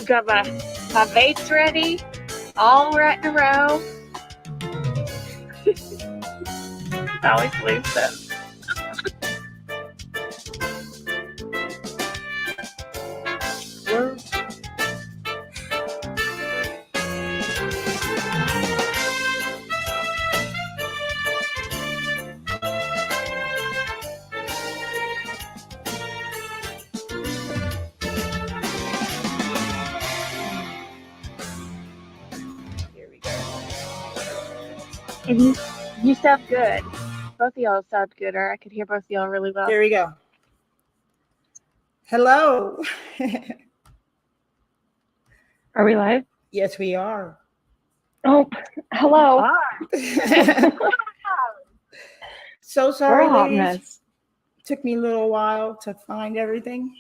got my vapes ready, all right in a row. I always believe so. Here we go. And you sound good. Both of y'all sound good, or I could hear both of y'all really well. There we go. Hello. Are we live? Yes, we are. Oh, hello. So sorry, We're a hot ladies. mess. Took me a little while to find everything.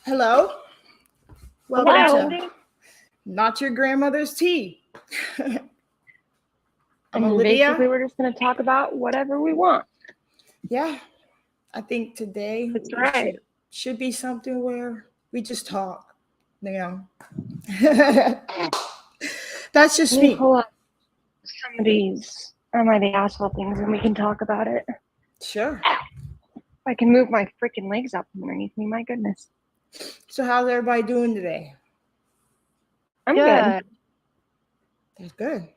Hello. Welcome to Not Your Grandmother's Tea. I'm Olivia. Basically, we're just going to talk about whatever we want. Yeah. I think today That's right. should be something where we just talk. You know. That's just me. Pull up some of these Am I the Asshole things and we can talk about it. Sure. I can move my freaking legs up from underneath me. My goodness. So how's everybody doing today? I'm good. That's good.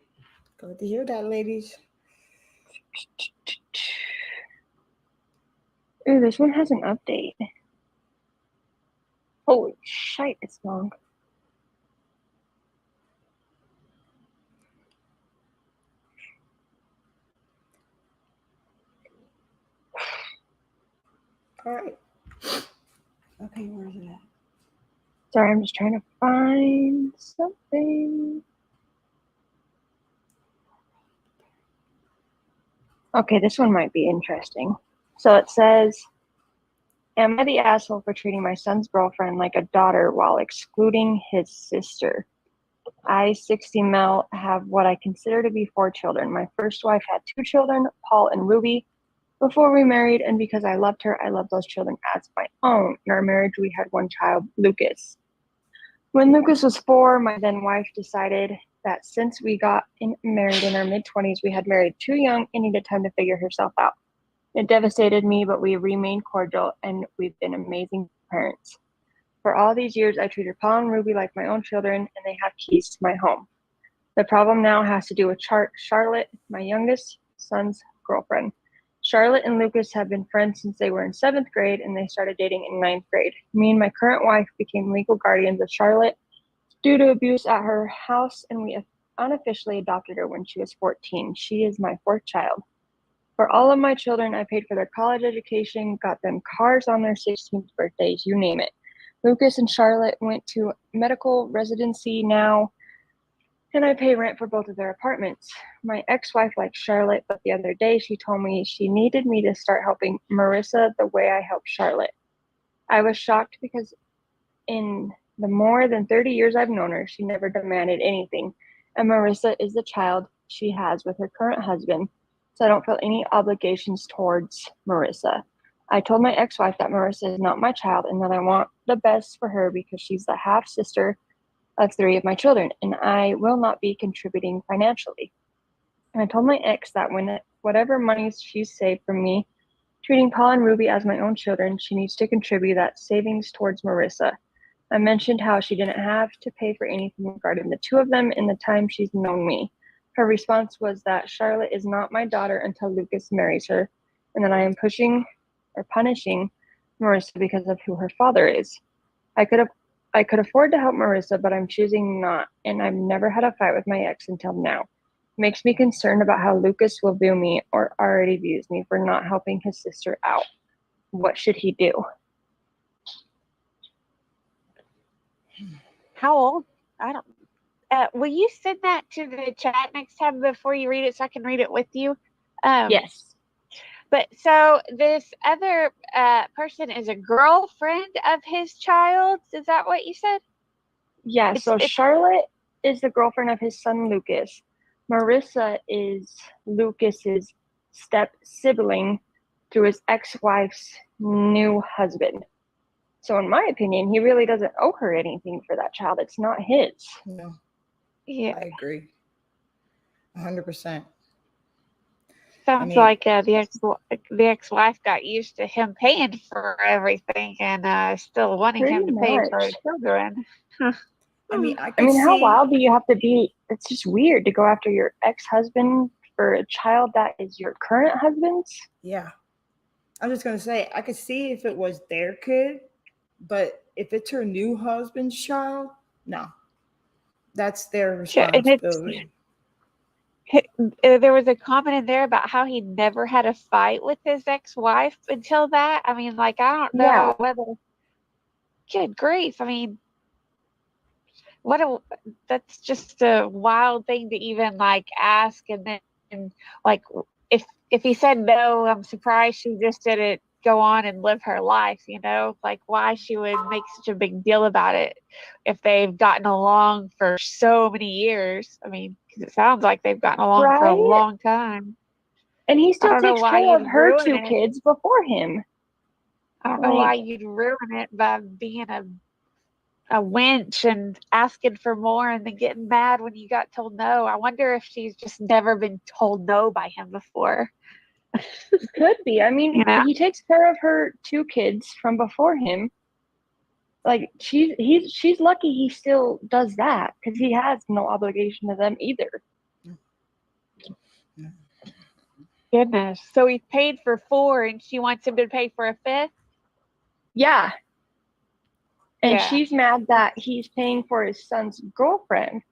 Good to hear that, ladies. Ooh, this one has an update. Holy shite, it's long. All right. Okay, where is it at? Sorry, I'm just trying to find something. Okay, this one might be interesting. So it says, am I the asshole for treating my son's girlfriend like a daughter while excluding his sister? I, 60 Mel, have what I consider to be 4 children. My first wife had 2 children, Paul and Ruby, before we married, and because I loved her, I loved those children as my own. In our marriage, we had 1 child, Lucas. When Lucas was 4, my then wife decided that since we got married in our mid-20s, we had married too young and needed time to figure herself out. It devastated me, but we remained cordial, and we've been amazing parents. For all these years, I treated Paul and Ruby like my own children, and they have keys to my home. The problem now has to do with Charlotte, my youngest son's girlfriend. Charlotte and Lucas have been friends since they were in 7th grade, and they started dating in 9th grade. Me and my current wife became legal guardians of Charlotte due to abuse at her house, and we unofficially adopted her when she was 14. She is my 4th child. For all of my children, I paid for their college education, got them cars on their 16th birthdays, you name it. Lucas and Charlotte went to medical residency now, and I pay rent for both of their apartments. My ex-wife likes Charlotte, but the other day she told me she needed me to start helping Marissa the way I helped Charlotte. I was shocked because in the more than 30 years I've known her, she never demanded anything, and Marissa is the child she has with her current husband, so I don't feel any obligations towards Marissa. I told my ex-wife that Marissa is not my child and that I want the best for her because she's the half-sister of 3 of my children, and I will not be contributing financially. And I told my ex that when whatever money she's saved from me treating Paul and Ruby as my own children, she needs to contribute that savings towards Marissa. I mentioned how she didn't have to pay for anything regarding the 2 of them in the time she's known me. Her response was that Charlotte is not my daughter until Lucas marries her, and that I am punishing Marissa because of who her father is. I could afford to help Marissa, but I'm choosing not, and I've never had a fight with my ex until now. It makes me concerned about how Lucas will view me or already views me for not helping his sister out. What should he do? How old? I don't. Will you send that to the chat next time before you read it so I can read it with you? Yes. But so this other person is a girlfriend of his child. Is that what you said? Yeah, so Charlotte is the girlfriend of his son, Lucas. Marissa is Lucas's step sibling through his ex-wife's new husband. So in my opinion, he really doesn't owe her anything for that child. It's not his. No, Yeah. I agree. 100%. Sounds like the ex-wife got used to him paying for everything and still wanting him to pay for his children. I mean, how wild do you have to be? It's just weird to go after your ex-husband for a child that is your current husband's. Yeah. I'm just going to say, I could see if it was their kid, but if it's her new husband's child, no. That's their responsibility. There was a comment in there about how he never had a fight with his ex-wife until that. I mean, like, I don't know whether. Good grief! I mean, that's just a wild thing to even like ask, and then like if he said no, I'm surprised she just didn't go on and live her life. Like why she would make such a big deal about it if they've gotten along for so many years. I mean, because it sounds like they've gotten along for a long time. And he still takes care of her two kids before him. I don't know why you'd ruin it by being a wench and asking for more and then getting mad when you got told no. I wonder if she's just never been told no by him before. Could be. I mean, he takes care of her two kids from before him. Like she's lucky he still does that because he has no obligation to them either. Goodness. So he's paid for 4 and she wants him to pay for a 5th? Yeah. And she's mad that he's paying for his son's girlfriend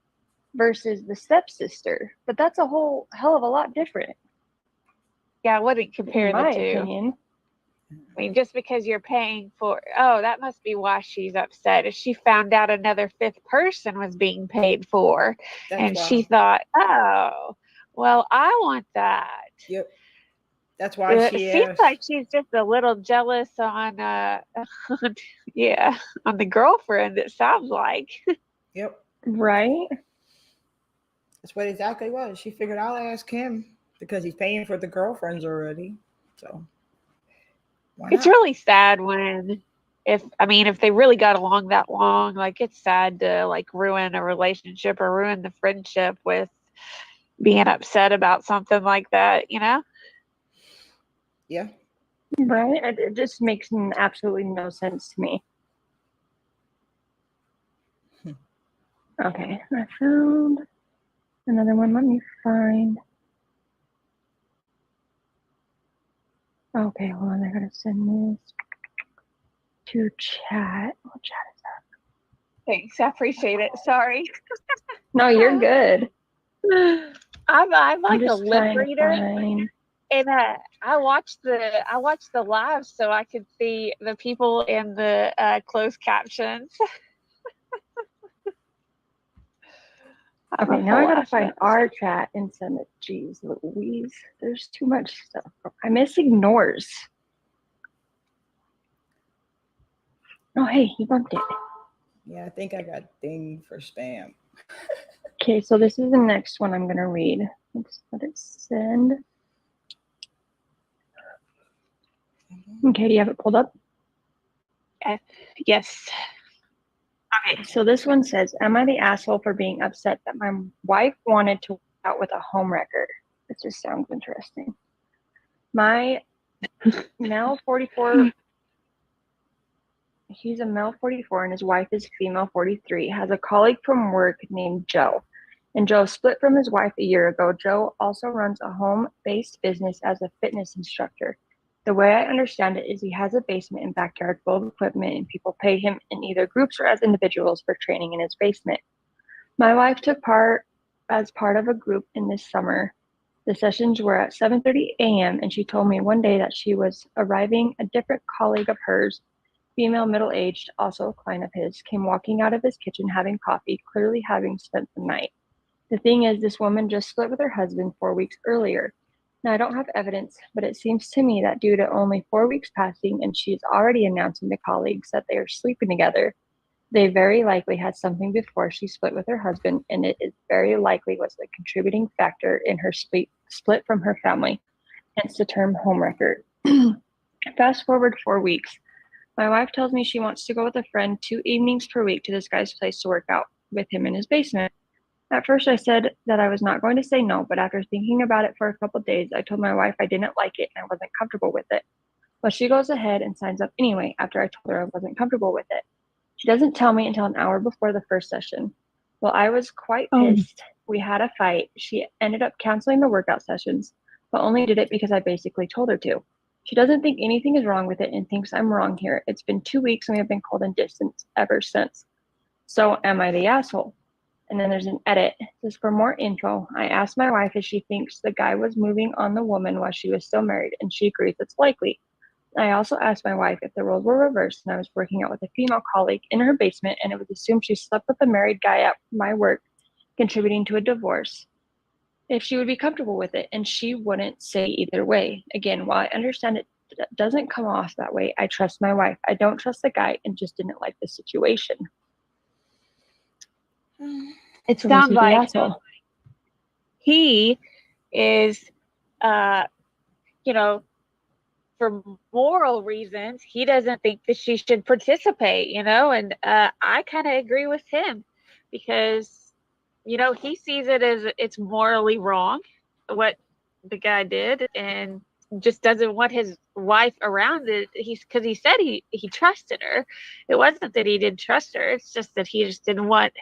versus the stepsister. But that's a whole hell of a lot different. Yeah, I wouldn't compare the two. Opinion. I mean, just because you're paying for, that must be why she's upset. If she found out another 5th person was being paid for, she thought, oh, well, I want that. Yep. That's why she seems like she's just a little jealous on the girlfriend, it sounds like. Yep. Right. That's what exactly was. She figured I'll ask him because he's paying for the girlfriends already. So it's really sad if they really got along that long, like it's sad to like ruin a relationship or ruin the friendship with being upset about something like that, Yeah. Right. It just makes absolutely no sense to me. Okay, I found another one. Let me find. Okay, hold on. I gotta send this to chat. What chat is that? Thanks, I appreciate it. Sorry. No, you're good. I'm like a lip reader, and I watched the live so I could see the people in the closed captions. Okay, now I gotta find our chat and send it. Jeez Louise, there's too much stuff. I miss ignores. Oh, hey, he bumped it. Yeah, I think I got dinged for spam. Okay, so this is the next one I'm gonna read. Let's let it send. Okay, do you have it pulled up? Yes. Okay, so this one says, am I the asshole for being upset that my wife wanted to work out with a homewrecker? It just sounds interesting. My male 44, he's a male 44 and his wife is female 43, has a colleague from work named Joe. And Joe split from his wife a year ago. Joe also runs a home-based business as a fitness instructor. The way I understand it is he has a basement and backyard full of equipment and people pay him in either groups or as individuals for training in his basement. My wife took part as part of a group in this summer. The sessions were at 7:30 a.m. and she told me one day that she was arriving. A different colleague of hers, female middle-aged, also a client of his, came walking out of his kitchen having coffee, clearly having spent the night. The thing is, this woman just split with her husband 4 weeks earlier. Now, I don't have evidence, but it seems to me that due to only 4 weeks passing and she's already announcing to colleagues that they are sleeping together, they very likely had something before she split with her husband, and it is very likely was the contributing factor in her split from her family, hence the term homewrecker. Fast forward 4 weeks. My wife tells me she wants to go with a friend 2 evenings per week to this guy's place to work out with him in his basement. At first, I said that I was not going to say no, but after thinking about it for a couple of days, I told my wife I didn't like it and I wasn't comfortable with it. But she goes ahead and signs up anyway after I told her I wasn't comfortable with it. She doesn't tell me until an hour before the first session. Well, I was quite pissed. We had a fight. She ended up canceling the workout sessions, but only did it because I basically told her to. She doesn't think anything is wrong with it and thinks I'm wrong here. It's been 2 weeks and we have been cold and distant ever since. So am I the asshole? And then there's an edit. Just for more info, I asked my wife if she thinks the guy was moving on the woman while she was still married, and she agrees it's likely. I also asked my wife if the roles were reversed and I was working out with a female colleague in her basement and it was assumed she slept with a married guy at my work, contributing to a divorce, if she would be comfortable with it, and she wouldn't say either way. Again, while I understand it doesn't come off that way, I trust my wife. I don't trust the guy and just didn't like the situation. It sounds like he is, for moral reasons, he doesn't think that she should participate, and I kind of agree with him because, he sees it as it's morally wrong what the guy did and just doesn't want his wife around it. Because he said he trusted her. It wasn't that he didn't trust her. It's just that he just didn't want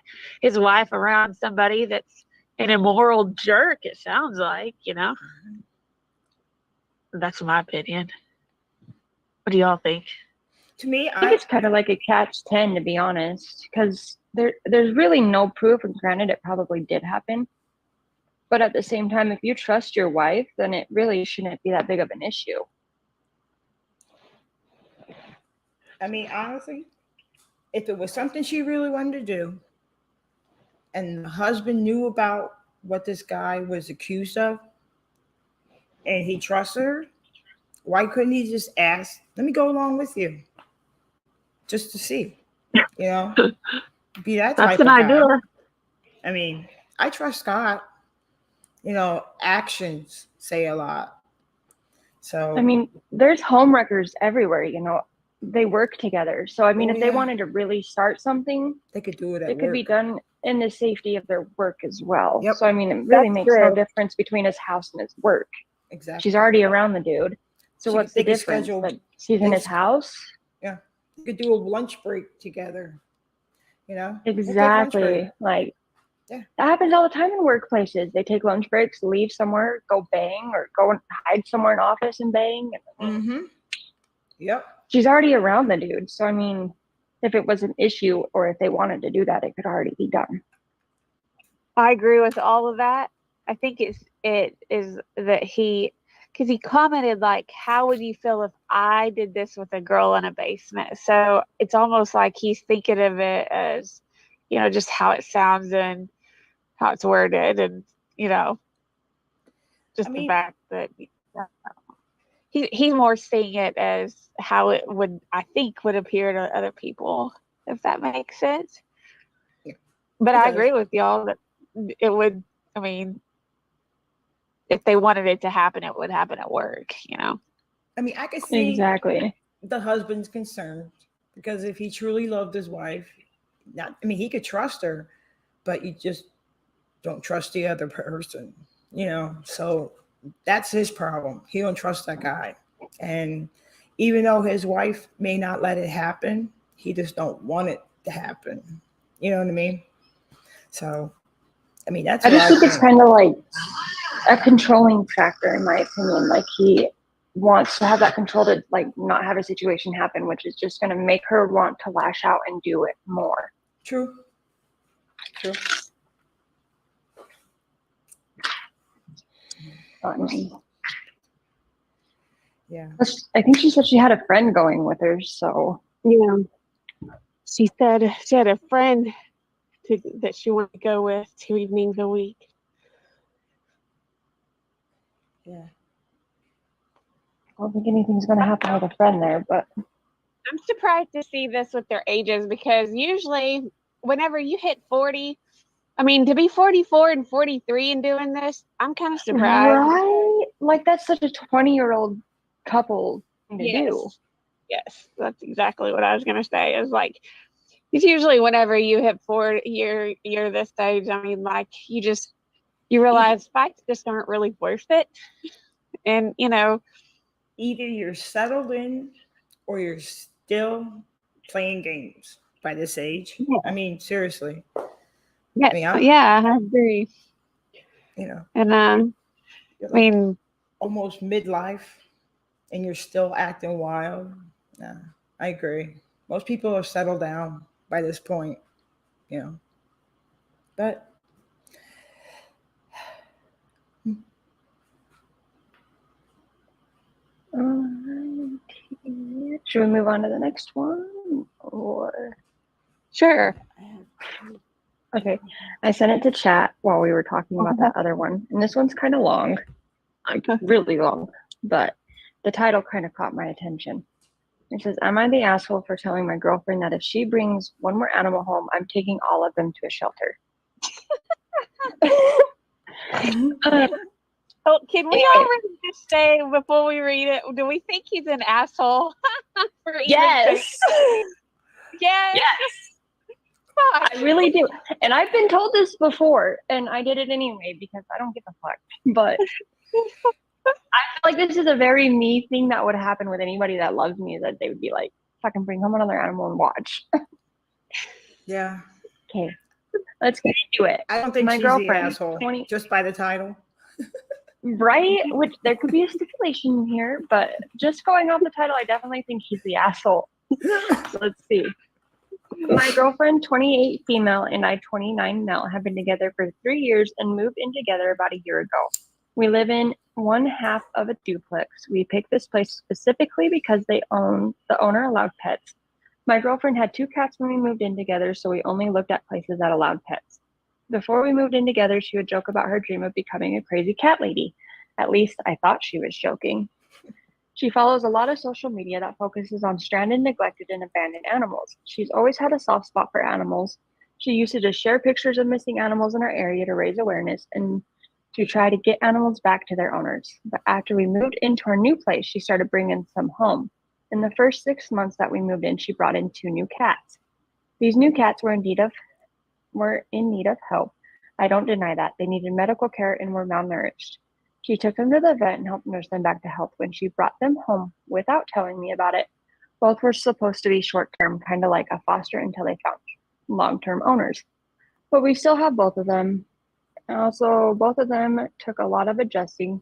his wife around somebody that's an immoral jerk, it sounds like, That's my opinion. What do y'all think? To me, I think it's kind of like a catch-10, to be honest, because there's really no proof, and granted, it probably did happen. But at the same time, if you trust your wife, then it really shouldn't be that big of an issue. I mean, honestly, if it was something she really wanted to do, and the husband knew about what this guy was accused of, and he trusted her, why couldn't he just ask, let me go along with you? Just to see, be that type That's of an guy. idea. I mean, I trust Scott. Actions say a lot. So I mean, there's homewreckers everywhere, they work together. So I mean, if they wanted to really start something, they could do it at it work. could be done in the safety of their work as well. Yep. So I mean, it really makes no difference between his house and his work. Exactly. She's already around the dude. So what's the difference? That she's in his house? Yeah. You could do a lunch break together. Exactly. Like, that happens all the time in workplaces. They take lunch breaks, leave somewhere, go bang, or go and hide somewhere in office and bang. Yep. She's already around the dude. So I mean, if it was an issue or if they wanted to do that, it could already be done. I agree with all of that. I think it is that because he commented like, how would you feel if I did this with a girl in a basement? So it's almost like he's thinking of it as, just how it sounds and how it's worded, and the fact that he's more seeing it as how it would, I think, would appear to other people, if that makes sense. Yeah. But I agree with y'all that it would. I mean, if they wanted it to happen, it would happen at work. I mean, I could see exactly the husband's concern, because if he truly loved his wife, he could trust her, but you just don't trust the other person, so that's his problem. He don't trust that guy. And even though his wife may not let it happen, he just don't want it to happen. You know what I mean? So, I mean, that's I just think it's kind of like a controlling factor, in my opinion. Like, he wants to have that control to, like, not have a situation happen, which is just going to make her want to lash out and do it more. True. Yeah. I think she said she had a friend going with her, so. Yeah. She said she had a friend that she wanted to go with 2 evenings a week. Yeah. I don't think anything's going to happen with a friend there, but. I'm surprised to see this with their ages, because usually whenever you hit 40, I mean, to be 44 and 43 and doing this, I'm kind of surprised. Right? Like, that's such a 20-year-old couple thing to do. Yes, that's exactly what I was gonna say. Is like it's usually whenever you hit 4 you're this age. I mean, like you realize fights just aren't really worth it, and Either you're settled in or you're still playing games by this age. Yeah. I mean, seriously. yeah, I mean, I agree. And I mean, almost midlife and you're still acting wild. Nah, I agree. Most people are settled down by this point, But should we move on to the next one? Or sure. okay, I sent it to chat while we were talking about that other one, and this one's kind of long, like really long, but the title kind of caught my attention. It says, "Am I the asshole for telling my girlfriend that if she brings one more animal home, I'm taking all of them to a shelter?" Oh, can we already just say before we read it, do we think he's an asshole? Yes. Yes. I really do. And I've been told this before, and I did it anyway because I don't give a fuck. But I feel like this is a very me thing that would happen with anybody that loves me, that they would be like, fucking bring home another animal and watch. Yeah. Okay. Let's get into it. I don't think my she's girlfriend, the asshole, just by the title. Right? Which there could be a stipulation here, but just going off the title, I definitely think he's the asshole. Let's see. My girlfriend, 28 female, and I, 29 male, have been together for 3 years and moved in together about a year ago. We live in one half of a duplex. We picked this place specifically because the owner allowed pets. My girlfriend had 2 cats when we moved in together, so we only looked at places that allowed pets. Before we moved in together, she would joke about her dream of becoming a crazy cat lady. At least I thought she was joking. She follows a lot of social media that focuses on stranded, neglected, and abandoned animals. She's always had a soft spot for animals. She used to just share pictures of missing animals in our area to raise awareness and to try to get animals back to their owners. But after we moved into our new place, she started bringing some home. In the first 6 months that we moved in, she brought in 2 new cats. These new cats were in need of help. I don't deny that. They needed medical care and were malnourished. She took them to the vet and helped nurse them back to health. When she brought them home without telling me about it, both were supposed to be short-term, kind of like a foster until they found long-term owners. But we still have both of them. Also, both of them took a lot of adjusting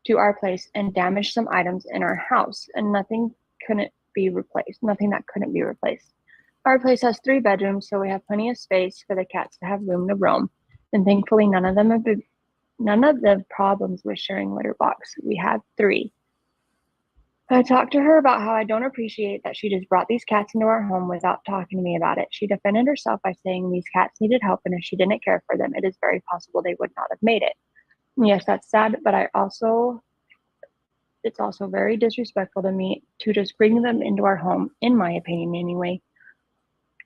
to our place and damaged some items in our house, and nothing that couldn't be replaced. Our place has 3 bedrooms, so we have plenty of space for the cats to have room to roam. And thankfully, none of the problems with sharing litter box. We have 3. I talked to her about how I don't appreciate that she just brought these cats into our home without talking to me about it. She defended herself by saying these cats needed help, and if she didn't care for them, it is very possible they would not have made it. Yes, that's sad, but it's also very disrespectful to me to just bring them into our home, in my opinion anyway.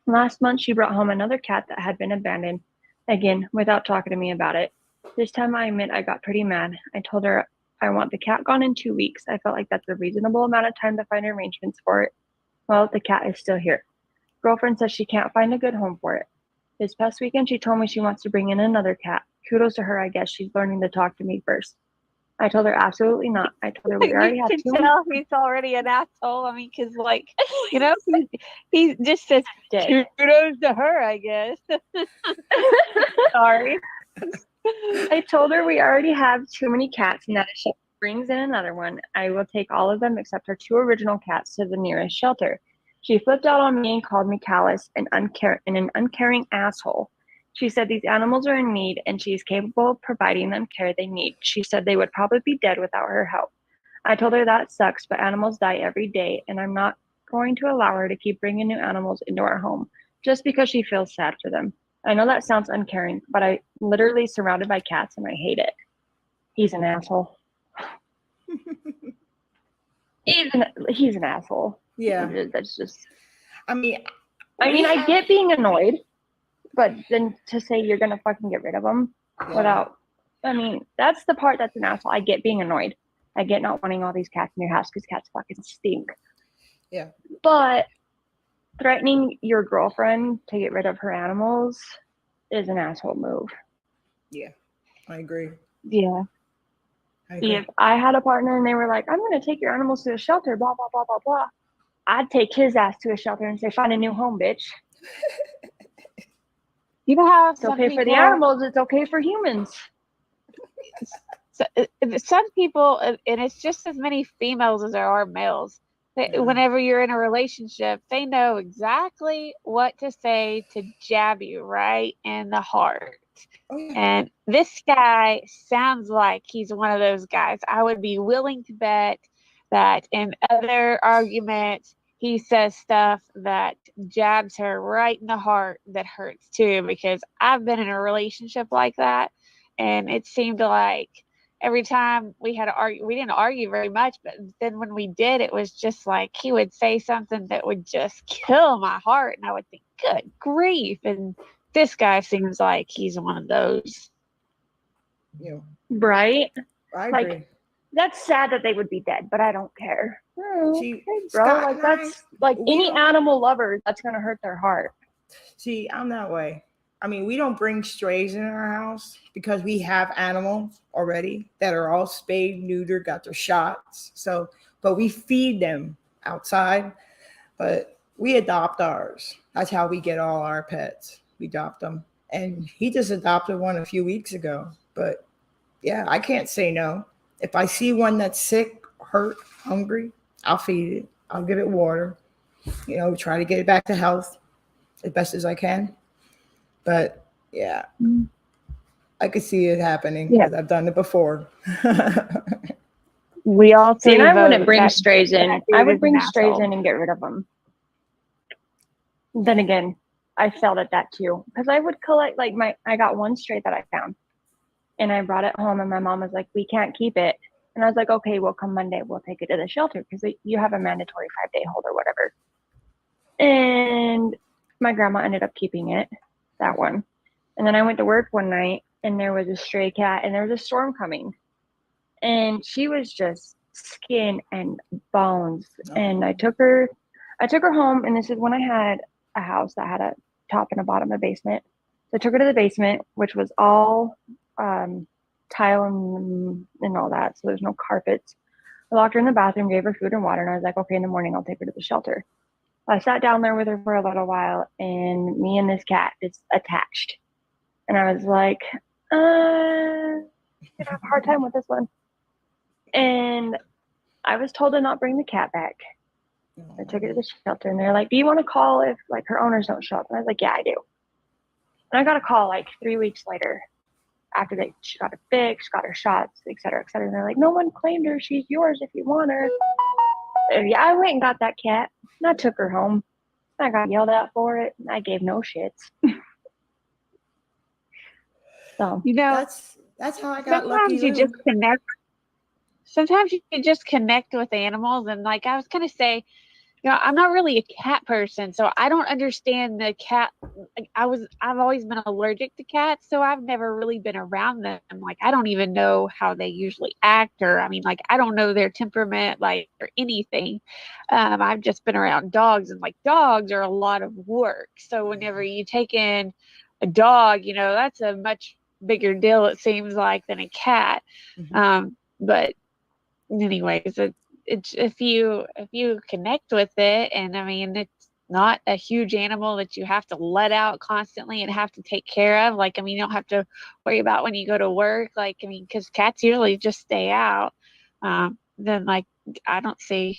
Last month, she brought home another cat that had been abandoned, again, without talking to me about it. This time I admit I got pretty mad. I told her I want the cat gone in 2 weeks. I felt like that's a reasonable amount of time to find arrangements for it. Well, the cat is still here. Girlfriend says she can't find a good home for it. This past weekend, she told me she wants to bring in another cat. Kudos to her, I guess. She's learning to talk to me first. I told her absolutely not. I told her we already have 2. You can tell he's already an asshole. I mean, because he just says kudos to her, I guess. Sorry. I told her we already have too many cats and that if she brings in another one, I will take all of them except her 2 original cats to the nearest shelter. She flipped out on me and called me callous and an uncaring asshole. She said these animals are in need and she is capable of providing them care they need. She said they would probably be dead without her help. I told her that sucks, but animals die every day and I'm not going to allow her to keep bringing new animals into our home just because she feels sad for them. I know that sounds uncaring, but I literally surrounded by cats and I hate it. He's an asshole. He's an asshole. Yeah. That's just. I mean, I get being annoyed, but then to say you're gonna fucking get rid of them without. I mean, that's the part that's an asshole. I get being annoyed. I get not wanting all these cats in your house because cats fucking stink. Yeah. But threatening your girlfriend to get rid of her animals is an asshole move. Yeah. I agree. Yeah. I agree. If I had a partner and they were like, I'm going to take your animals to a shelter, blah, blah, blah, blah, blah, I'd take his ass to a shelter and say, find a new home, bitch. You know how It's okay for the animals. It's okay for humans. Some people, and it's just as many females as there are males. Yeah. Whenever you're in a relationship, they know exactly what to say to jab you right in the heart. Oh, yeah. And this guy sounds like he's one of those guys. I would be willing to bet that in other arguments, he says stuff that jabs her right in the heart that hurts too, because I've been in a relationship like that. And it seemed like every time we had to argue, we didn't argue very much, but then when we did, it was just like he would say something that would just kill my heart. And I would think, good grief. And this guy seems like he's one of those. You know, Right? I Like, agree. that's sad that they would be dead, but I don't care. See, Okay, bro. Scott Like, and I, that's like we any don't- animal lover, that's going to hurt their heart. See, I'm that way. I mean, we don't bring strays in our house because we have animals already that are all spayed, neutered, got their shots. So, but we feed them outside, but we adopt ours. That's how we get all our pets. We adopt them. And he just adopted one a few weeks ago. But yeah, I can't say no. If I see one that's sick, hurt, hungry, I'll feed it. I'll give it water, try to get it back to health as best as I can. But yeah, I could see it happening because I've done it before. We all See, and I wouldn't vote bring that- strays in. that I dude would is bring an strays asshole. in and get rid of them. Then again, I failed at that too because I would collect I got one stray that I found, and I brought it home, and my mom was like, "We can't keep it," and I was like, "Okay, well, come Monday, we'll take it to the shelter because you have a mandatory 5-day hold or whatever." And my grandma ended up keeping it, that one, and then I went to work one night, and there was a stray cat, and there was a storm coming, and she was just skin and bones. And I took her home, and this is when I had a house that had a top and a bottom, a basement. So I took her to the basement, which was all tile and all that. So there's no carpets. I locked her in the bathroom, gave her food and water, and I was like, okay, in the morning I'll take her to the shelter. I sat down there with her for a little while, and me and this cat just attached. And I was like, I'm gonna have a hard time with this one. And I was told to not bring the cat back. I took her to the shelter, and they're like, do you want to call if her owners don't show up? And I was like, yeah, I do. And I got a call 3 weeks later after she got it fixed, got her shots, et cetera, et cetera. And they're like, no one claimed her. She's yours if you want her. And yeah, I went and got that cat, and I took her home. I got yelled at for it, and I gave no shits. So that's how I got lucky. Sometimes you just connect. Sometimes you just connect with animals, and I was gonna say, I'm not really a cat person, so I don't understand the cat. I've always been allergic to cats, so I've never really been around them. I don't even know how they usually act, or I don't know their temperament, or anything. I've just been around dogs, and dogs are a lot of work. So whenever you take in a dog, that's a much bigger deal, it seems like, than a cat. But anyways, it's if you connect with it, and it's not a huge animal that you have to let out constantly and have to take care of. You don't have to worry about when you go to work. Because cats usually just stay out. Then I don't see.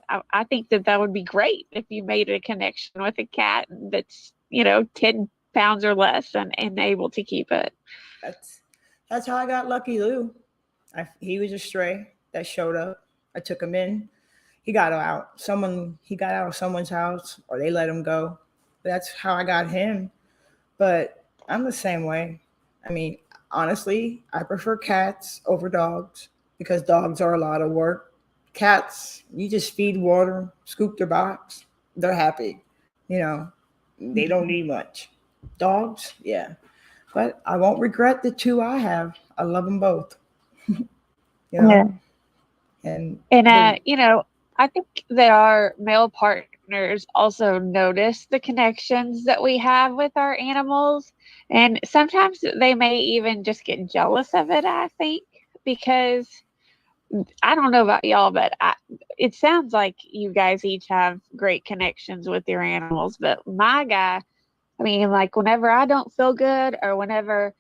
I think that would be great if you made a connection with a cat that's 10 pounds or less and able to keep it. That's how I got Lucky Lou. He was a stray that showed up. I took him in. He got out. He got out of someone's house, or they let him go. That's how I got him. But I'm the same way. Honestly, I prefer cats over dogs because dogs are a lot of work. Cats, you just feed water, scoop their box, they're happy. They don't need much. Dogs, yeah. But I won't regret the two I have. I love them both. Yeah. And I think that our male partners also notice the connections that we have with our animals. And sometimes they may even just get jealous of it, I think, because I don't know about y'all, but it sounds like you guys each have great connections with your animals. But my guy, I mean, like whenever I don't feel good or whenever,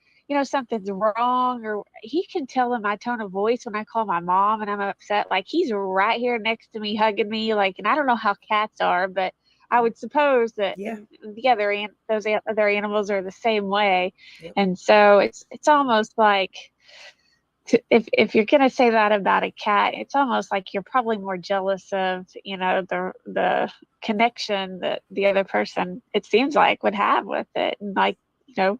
something's wrong, or he can tell in my tone of voice when I call my mom and I'm upset, like he's right here next to me, hugging me, like, and I don't know how cats are, but I would suppose that Yeah. the those other animals are the same way. Yep. And so it's almost like, if you're going to say that about a cat, it's almost like you're probably more jealous of, the connection that the other person, it seems like, would have with it. And like, does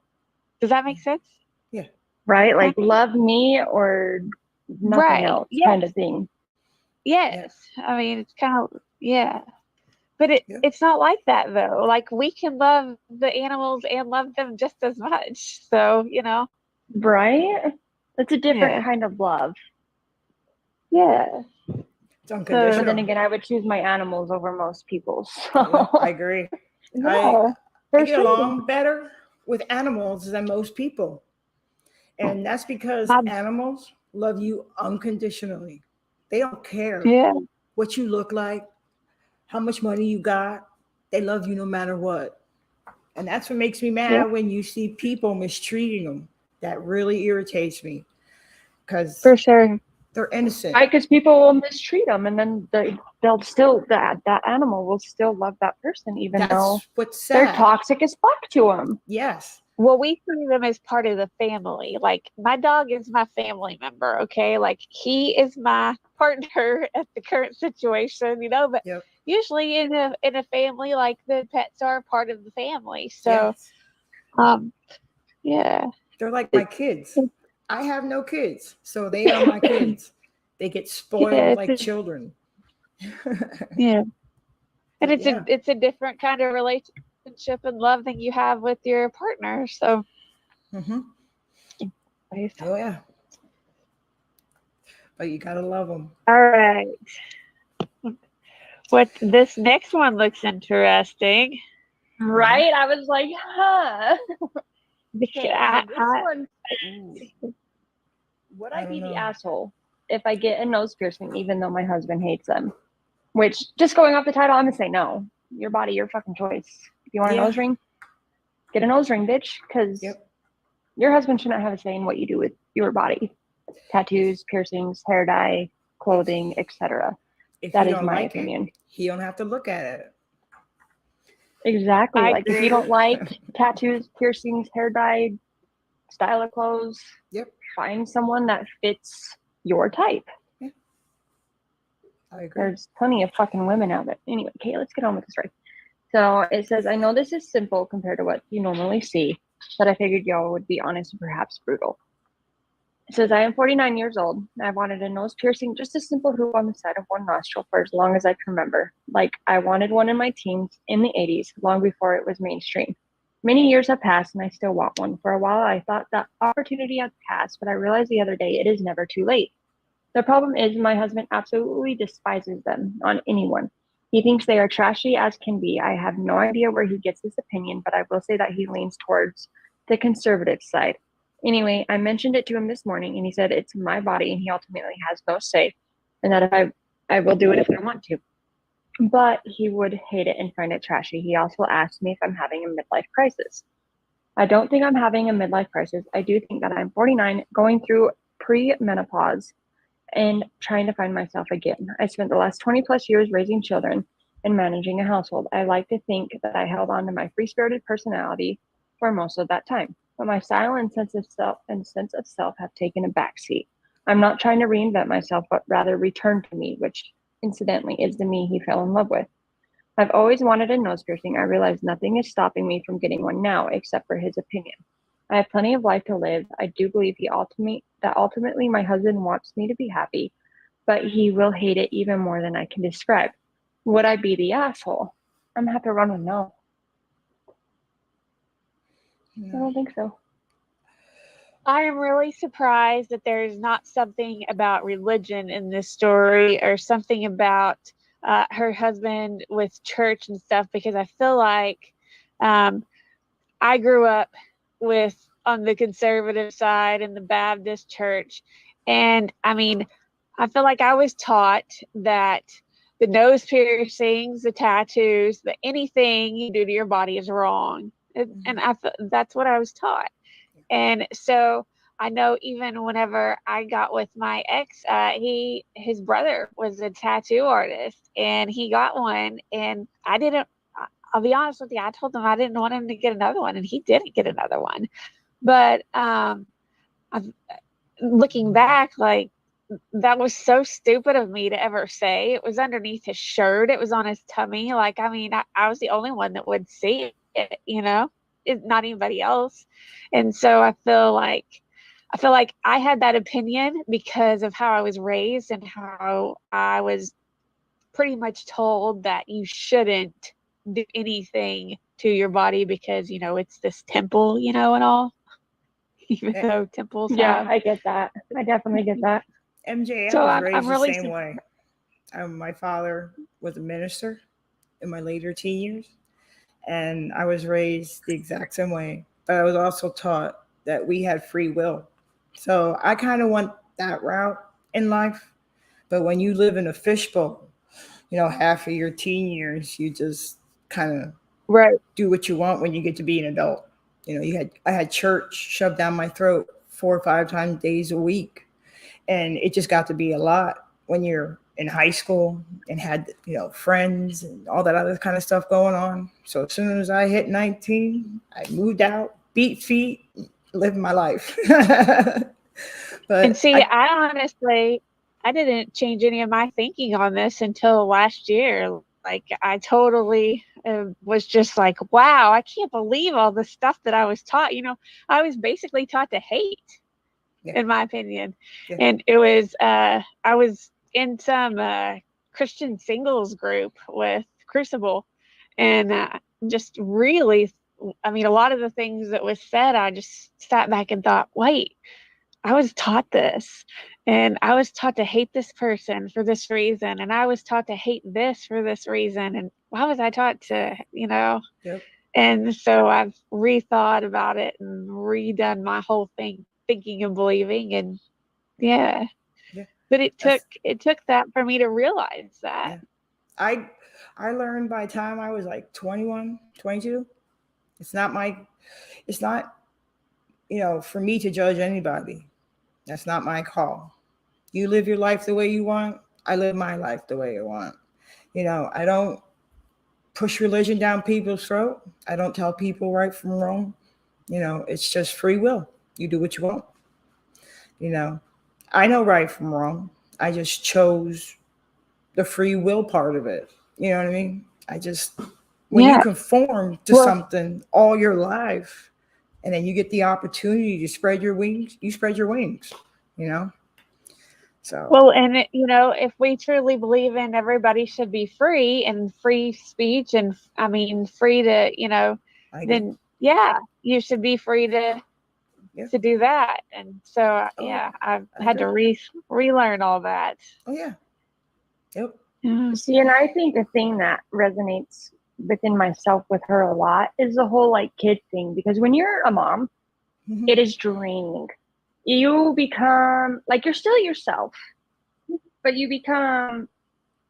that make sense? Yeah. Right? Like love me or nothing Right. else Yes. kind of thing. Yes. I mean, it's kind of, yeah. But Yeah. it's not like that though. Like we can love the animals and love them just as much. So, Right? It's a different Yeah. kind of love. Yeah. It's unconditional. But then again, I would choose my animals over most people. So Yeah, I agree. no, I get along better with animals than most people. And that's because animals love you unconditionally. They don't care what you look like, how much money you got. They love you no matter what. And that's what makes me mad when you see people mistreating them. That really irritates me because For sure. they're innocent. Right, because people will mistreat them, and then they'll still that animal will still love that person, even though what's sad. They're toxic as fuck to them. Yes. Well, we see them as part of the family. Like my dog is my family member. Okay, like he is my partner at the current situation. But usually in a family, like the pets are part of the family. So, yeah, they're like my kids. I have no kids, so they are my kids. They get spoiled like children. Yeah, and it's a different kind of relationship and love than you have with your partner. So, oh yeah, but you gotta love them. All right. What this next one looks interesting, right? I was like, huh. Would I be the asshole if I get a nose piercing, even though my husband hates them? Which, just going off the title, I'm gonna say no. Your body, your fucking choice. If you want a nose ring, get a nose ring, bitch. Because your husband should not have a say in what you do with your body. Tattoos, piercings, hair dye, clothing, etc. That is my opinion. He don't have to look at it. Exactly. Like if you don't like tattoos, piercings, hair dye, style of clothes, find someone that fits your type. Yeah. I agree. There's plenty of fucking women out there. Anyway, okay, let's get on with the story. So it says, I know this is simple compared to what you normally see, but I figured y'all would be honest and perhaps brutal. It says, I am 49 years old. I wanted a nose piercing, just a simple hoop on the side of one nostril for as long as I can remember. Like I wanted one in my teens in the 80s, long before it was mainstream. Many years have passed and I still want one. For a while, I thought that opportunity had passed, but I realized the other day it is never too late. The problem is my husband absolutely despises them on anyone. He thinks they are trashy as can be. I have no idea where he gets this opinion, but I will say that he leans towards the conservative side. Anyway, I mentioned it to him this morning and he said it's my body and he ultimately has no say and that if I will do it if I want to. But he would hate it and find it trashy. He also asked me if I'm having a midlife crisis. I don't think I'm having a midlife crisis. I do think that I'm 49, going through pre-menopause and trying to find myself again. I spent the last 20 plus years raising children and managing a household. I like to think that I held on to my free-spirited personality for most of that time, but my style and sense of self have taken a backseat. I'm not trying to reinvent myself, but rather return to me, which incidentally is the me he fell in love with. I've always wanted a nose piercing. I realize nothing is stopping me from getting one now, except for his opinion. I have plenty of life to live. I do believe ultimately my husband wants me to be happy, but he will hate it even more than I can describe. Would I be the asshole? I'm gonna have to run with no. I don't think so. I am really surprised that there's not something about religion in this story or something about her husband with church and stuff, because I feel like I grew up on the conservative side in the Baptist church. And I mean, I feel like I was taught that the nose piercings, the tattoos, anything you do to your body is wrong. And that's what I was taught. And so I know even whenever I got with my ex, his brother was a tattoo artist, and he got one, and I'll be honest with you, I told him I didn't want him to get another one, and he didn't get another one. But looking back, like, that was so stupid of me to ever say. It was underneath his shirt. It was on his tummy. Like, I mean, I was the only one that would see it, not anybody else. And so I feel like I had that opinion because of how I was raised and how I was pretty much told that you shouldn't do anything to your body because, it's this temple, and all. Even though temples have. I get that. I definitely get that. MJ, So I was raised I'm really the same way. My father was a minister in my later teen years, and I was raised the exact same way. But I was also taught that we had free will. So I kind of went that route in life. But when you live in a fishbowl, half of your teen years, you just kind of do what you want when you get to be an adult. I had church shoved down my throat 4 or 5 times days a week. And it just got to be a lot when you're in high school and had, friends and all that other kind of stuff going on. So as soon as I hit 19, I moved out, beat feet, lived my life. And see, I didn't change any of my thinking on this until last year. Like, I totally was just like, wow, I can't believe all the stuff that I was taught. I was basically taught to hate. In my opinion. And it was I was in some Christian singles group with Crucible, and just really, I mean, a lot of the things that was said, I just sat back and thought, wait, I was taught this, and I was taught to hate this person for this reason, and I was taught to hate this for this reason, and why was I taught to, And so I've rethought about it and redone my whole thing, thinking and believing, and but it took that for me to realize that. I learned by the time I was like 21, 22. It's not for me to judge anybody. That's not my call. You live your life the way you want. I live my life the way I want. I don't push religion down people's throat. I don't tell people right from wrong. It's just free will. You do what you want. I know right from wrong. I just chose the free will part of it. You know what I mean? When you conform to something all your life, and then you get the opportunity to spread your wings, you spread your wings, So. Well, and if we truly believe in everybody should be free and free speech, and I mean free to, then you should be free to do that. And so I've had to relearn all that. Oh yeah. Yep. See, and I think the thing that resonates within myself with her a lot is the whole like kid thing, because when you're a mom, it is draining. You become like, you're still yourself, but you become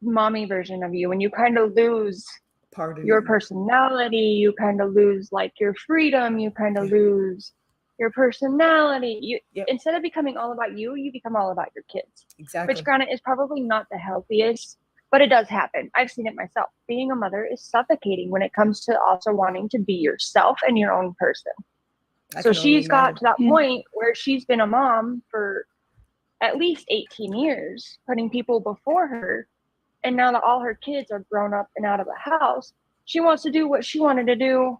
mommy version of you, and you kind of lose part of your personality. You kind of lose like your freedom. You kind of lose your personality. Instead of becoming all about you, you become all about your kids. Exactly. Which, granted, is probably not the healthiest, but it does happen. I've seen it myself. Being a mother is suffocating when it comes to also wanting to be yourself and your own person. So she's got to that point where she's been a mom for at least 18 years, putting people before her. And now that all her kids are grown up and out of the house, she wants to do what she wanted to do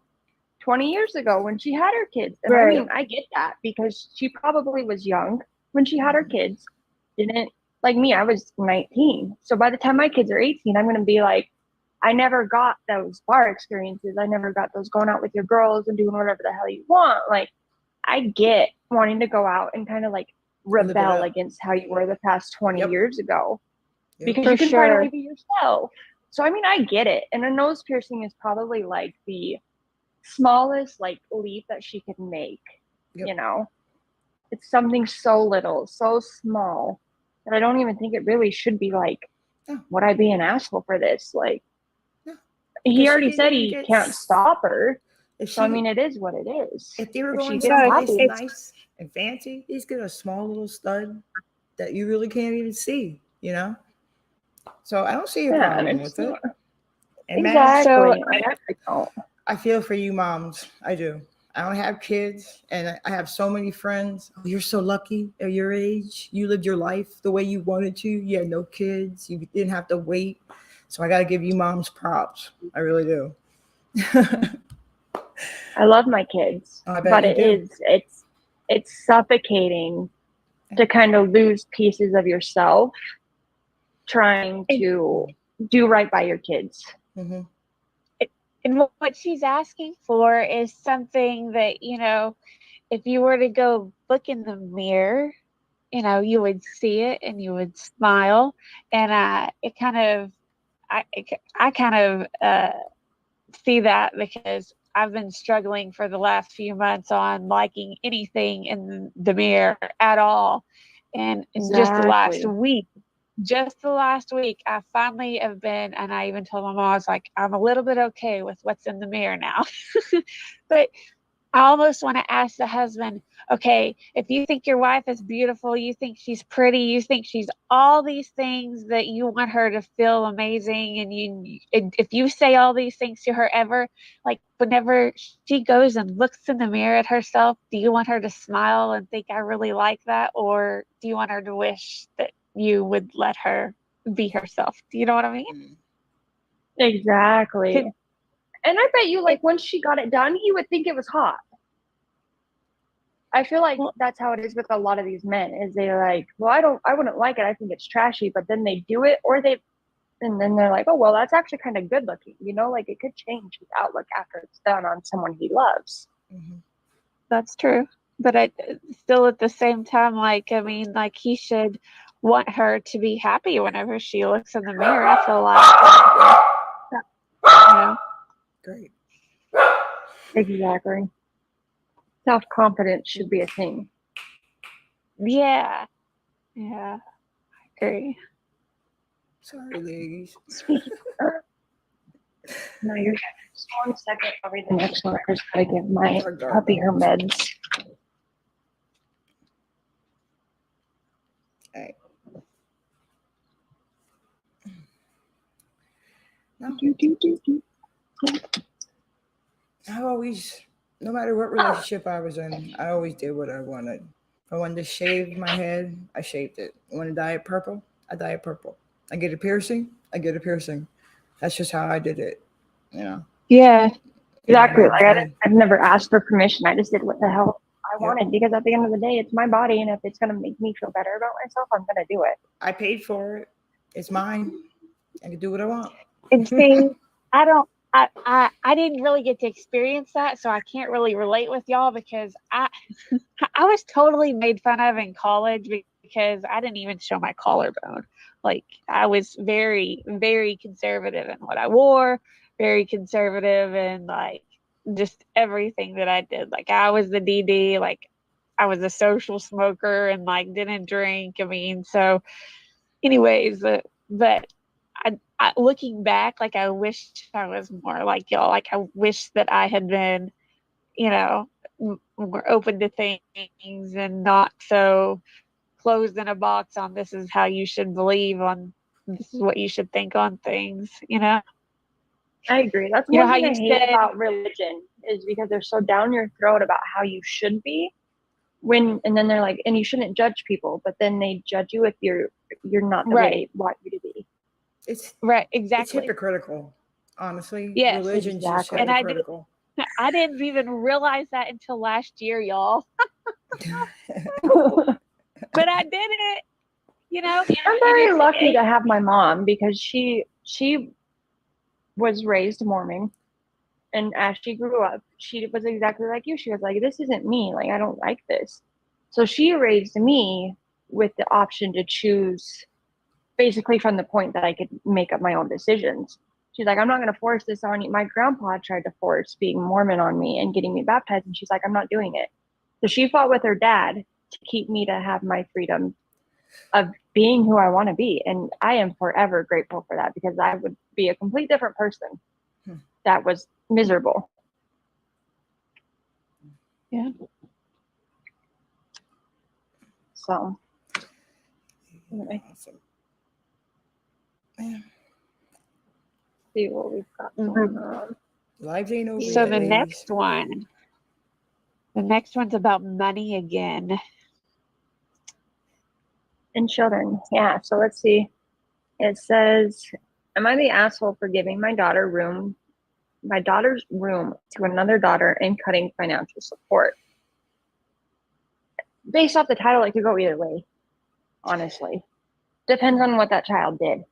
20 years ago when she had her kids. And I mean, I get that, because she probably was young when she had her kids. Didn't, like me, I was 19. So by the time my kids are 18, I'm going to be like, I never got those bar experiences. I never got those going out with your girls and doing whatever the hell you want. Like, I get wanting to go out and kind of like rebel against how you were the past 20 years ago. because For you can sure. finally be yourself. So I mean, I get it. And a nose piercing is probably like the smallest like leap that she could make. Yep. You know, it's something so little, so small that I don't even think it really should be like, No. would I be an asshole for this? Like, No. he Because already she said didn't he get can't stop her. If So I she, mean, it is what it is. if they were If she going gets someplace happy, nice and fancy, he's got a small little stud that you really can't even see, you know? So I don't see a yeah, and problem it's with it. not, And exactly. So- I don't. I feel for you moms. I do. I don't have kids, and I have so many friends. Oh, you're so lucky at your age. You lived your life the way you wanted to. You had no kids. You didn't have to wait. So I got to give you moms props. I really do. I love my kids, I bet but you it do. is it's suffocating to kind of lose pieces of yourself trying to do right by your kids. Mm-hmm. And what she's asking for is something that, you know, if you were to go look in the mirror, you know, you would see it and you would smile. And it kind of, I kind of see that because I've been struggling for the last few months on liking anything in the mirror at all. And Exactly. just the last week, I finally have been, and I even told my mom, I was like, I'm a little bit okay with what's in the mirror now. But I almost want to ask the husband, okay, if you think your wife is beautiful, you think she's pretty, you think she's all these things that you want her to feel amazing, and if you say all these things to her ever, like whenever she goes and looks in the mirror at herself, do you want her to smile and think I really like that, or do you want her to wish that you would let her be herself? Do you know what I mean? Exactly. And I bet you, like, once she got it done, he would think it was hot. I feel like that's how it is with a lot of these men, is they're like, well, I wouldn't like it. I think it's trashy, but then they do it, and then they're like, oh, well, that's actually kind of good looking. You know, like it could change his outlook after it's done on someone he loves. Mm-hmm. That's true. But I still at the same time, like, I mean, like he should want her to be happy whenever she looks in the mirror. I feel like, you know, Great. Exactly. Self-confidence should be a thing. yeah. Yeah. I agree. Sorry, ladies. No, you're just 1 second. I'll read the next one. I just gotta give my puppy her meds. All right. No. I always, no matter what relationship I was in, I always did what I wanted. If I wanted to shave my head, I shaved it. I want to dye it purple, I dye it purple. I get a piercing, I get a piercing. That's just how I did it, you know. Yeah. Exactly. Like I've never asked for permission. I just did what the hell I wanted, because at the end of the day, it's my body, and if it's gonna make me feel better about myself, I'm gonna do it. I paid for it. It's mine. I can do what I want. And see, I didn't really get to experience that, so I can't really relate with y'all because I was totally made fun of in college because I didn't even show my collarbone. Like I was very, very conservative in what I wore, very conservative in like just everything that I did. Like I was the DD, like I was a social smoker and like didn't drink. I mean, so anyways, but looking back, like I wished I was more like y'all. Like I wish that I had been, you know, more open to things and not so closed in a box on this is how you should believe on, this is what you should think on things, you know. I agree. That's You know one how thing I you hate said, about religion, is because they're so down your throat about how you should be, and then they're like, and you shouldn't judge people, but then they judge you if you're not the way right, they want you to be. It's right, it's exactly. hypocritical. Honestly, Yes, religion's just exactly. and hypocritical. I didn't even realize that until last year, y'all. But I did it, you know. I'm very lucky to have my mom, because she was raised Mormon, and as she grew up, she was exactly like you. She was like, this isn't me. Like, I don't like this. So she raised me with the option to choose basically from the point that I could make up my own decisions. She's like, I'm not going to force this on you. My grandpa tried to force being Mormon on me and getting me baptized. And she's like, I'm not doing it. So she fought with her dad to keep me to have my freedom of being who I want to be. And I am forever grateful for that, because I would be a complete different person that was miserable. Yeah. So, anyway. Awesome. Yeah. See what we've got going on. Life ain't over So yet, the ladies. next one's about money again. And children. Yeah. So let's see. It says, am I the asshole for giving my daughter's room to another daughter and cutting financial support? Based off the title, it could go either way, honestly. Depends on what that child did.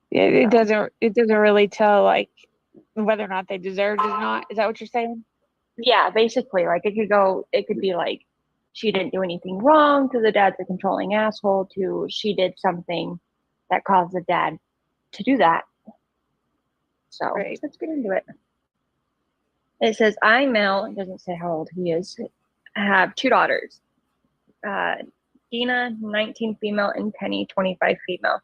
It doesn't really tell like whether or not they deserved it or not. Is that what you're saying? Yeah, basically, like it could be like she didn't do anything wrong to the dad's a controlling asshole, to she did something that caused the dad to do that. So Right. let's get into it. It says, I'm male. It doesn't say how old he is. I have 2 daughters. Dina, 19 female, and Penny, 25 female.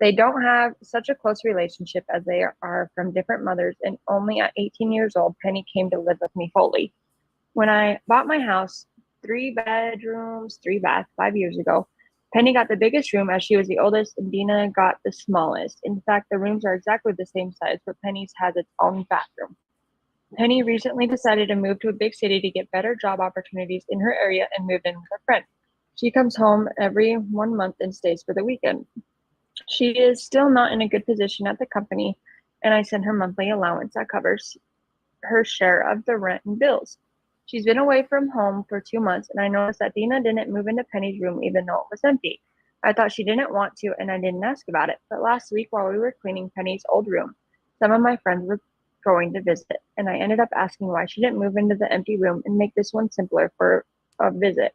They don't have such a close relationship as they are from different mothers, and only at 18 years old, Penny came to live with me fully. When I bought my house, 3 bedrooms, 3 baths, 5 years ago, Penny got the biggest room as she was the oldest, and Dina got the smallest. In fact, the rooms are exactly the same size, but Penny's has its own bathroom. Penny recently decided to move to a big city to get better job opportunities in her area and moved in with her friend. She comes home every 1 month and stays for the weekend. She is still not in a good position at the company, and I send her monthly allowance that covers her share of the rent and bills. She's been away from home for 2 months, and I noticed that Dina didn't move into Penny's room even though it was empty. I thought she didn't want to, and I didn't ask about it. But last week, while we were cleaning Penny's old room, some of my friends were going to visit, and I ended up asking why she didn't move into the empty room and make this one simpler for a visit.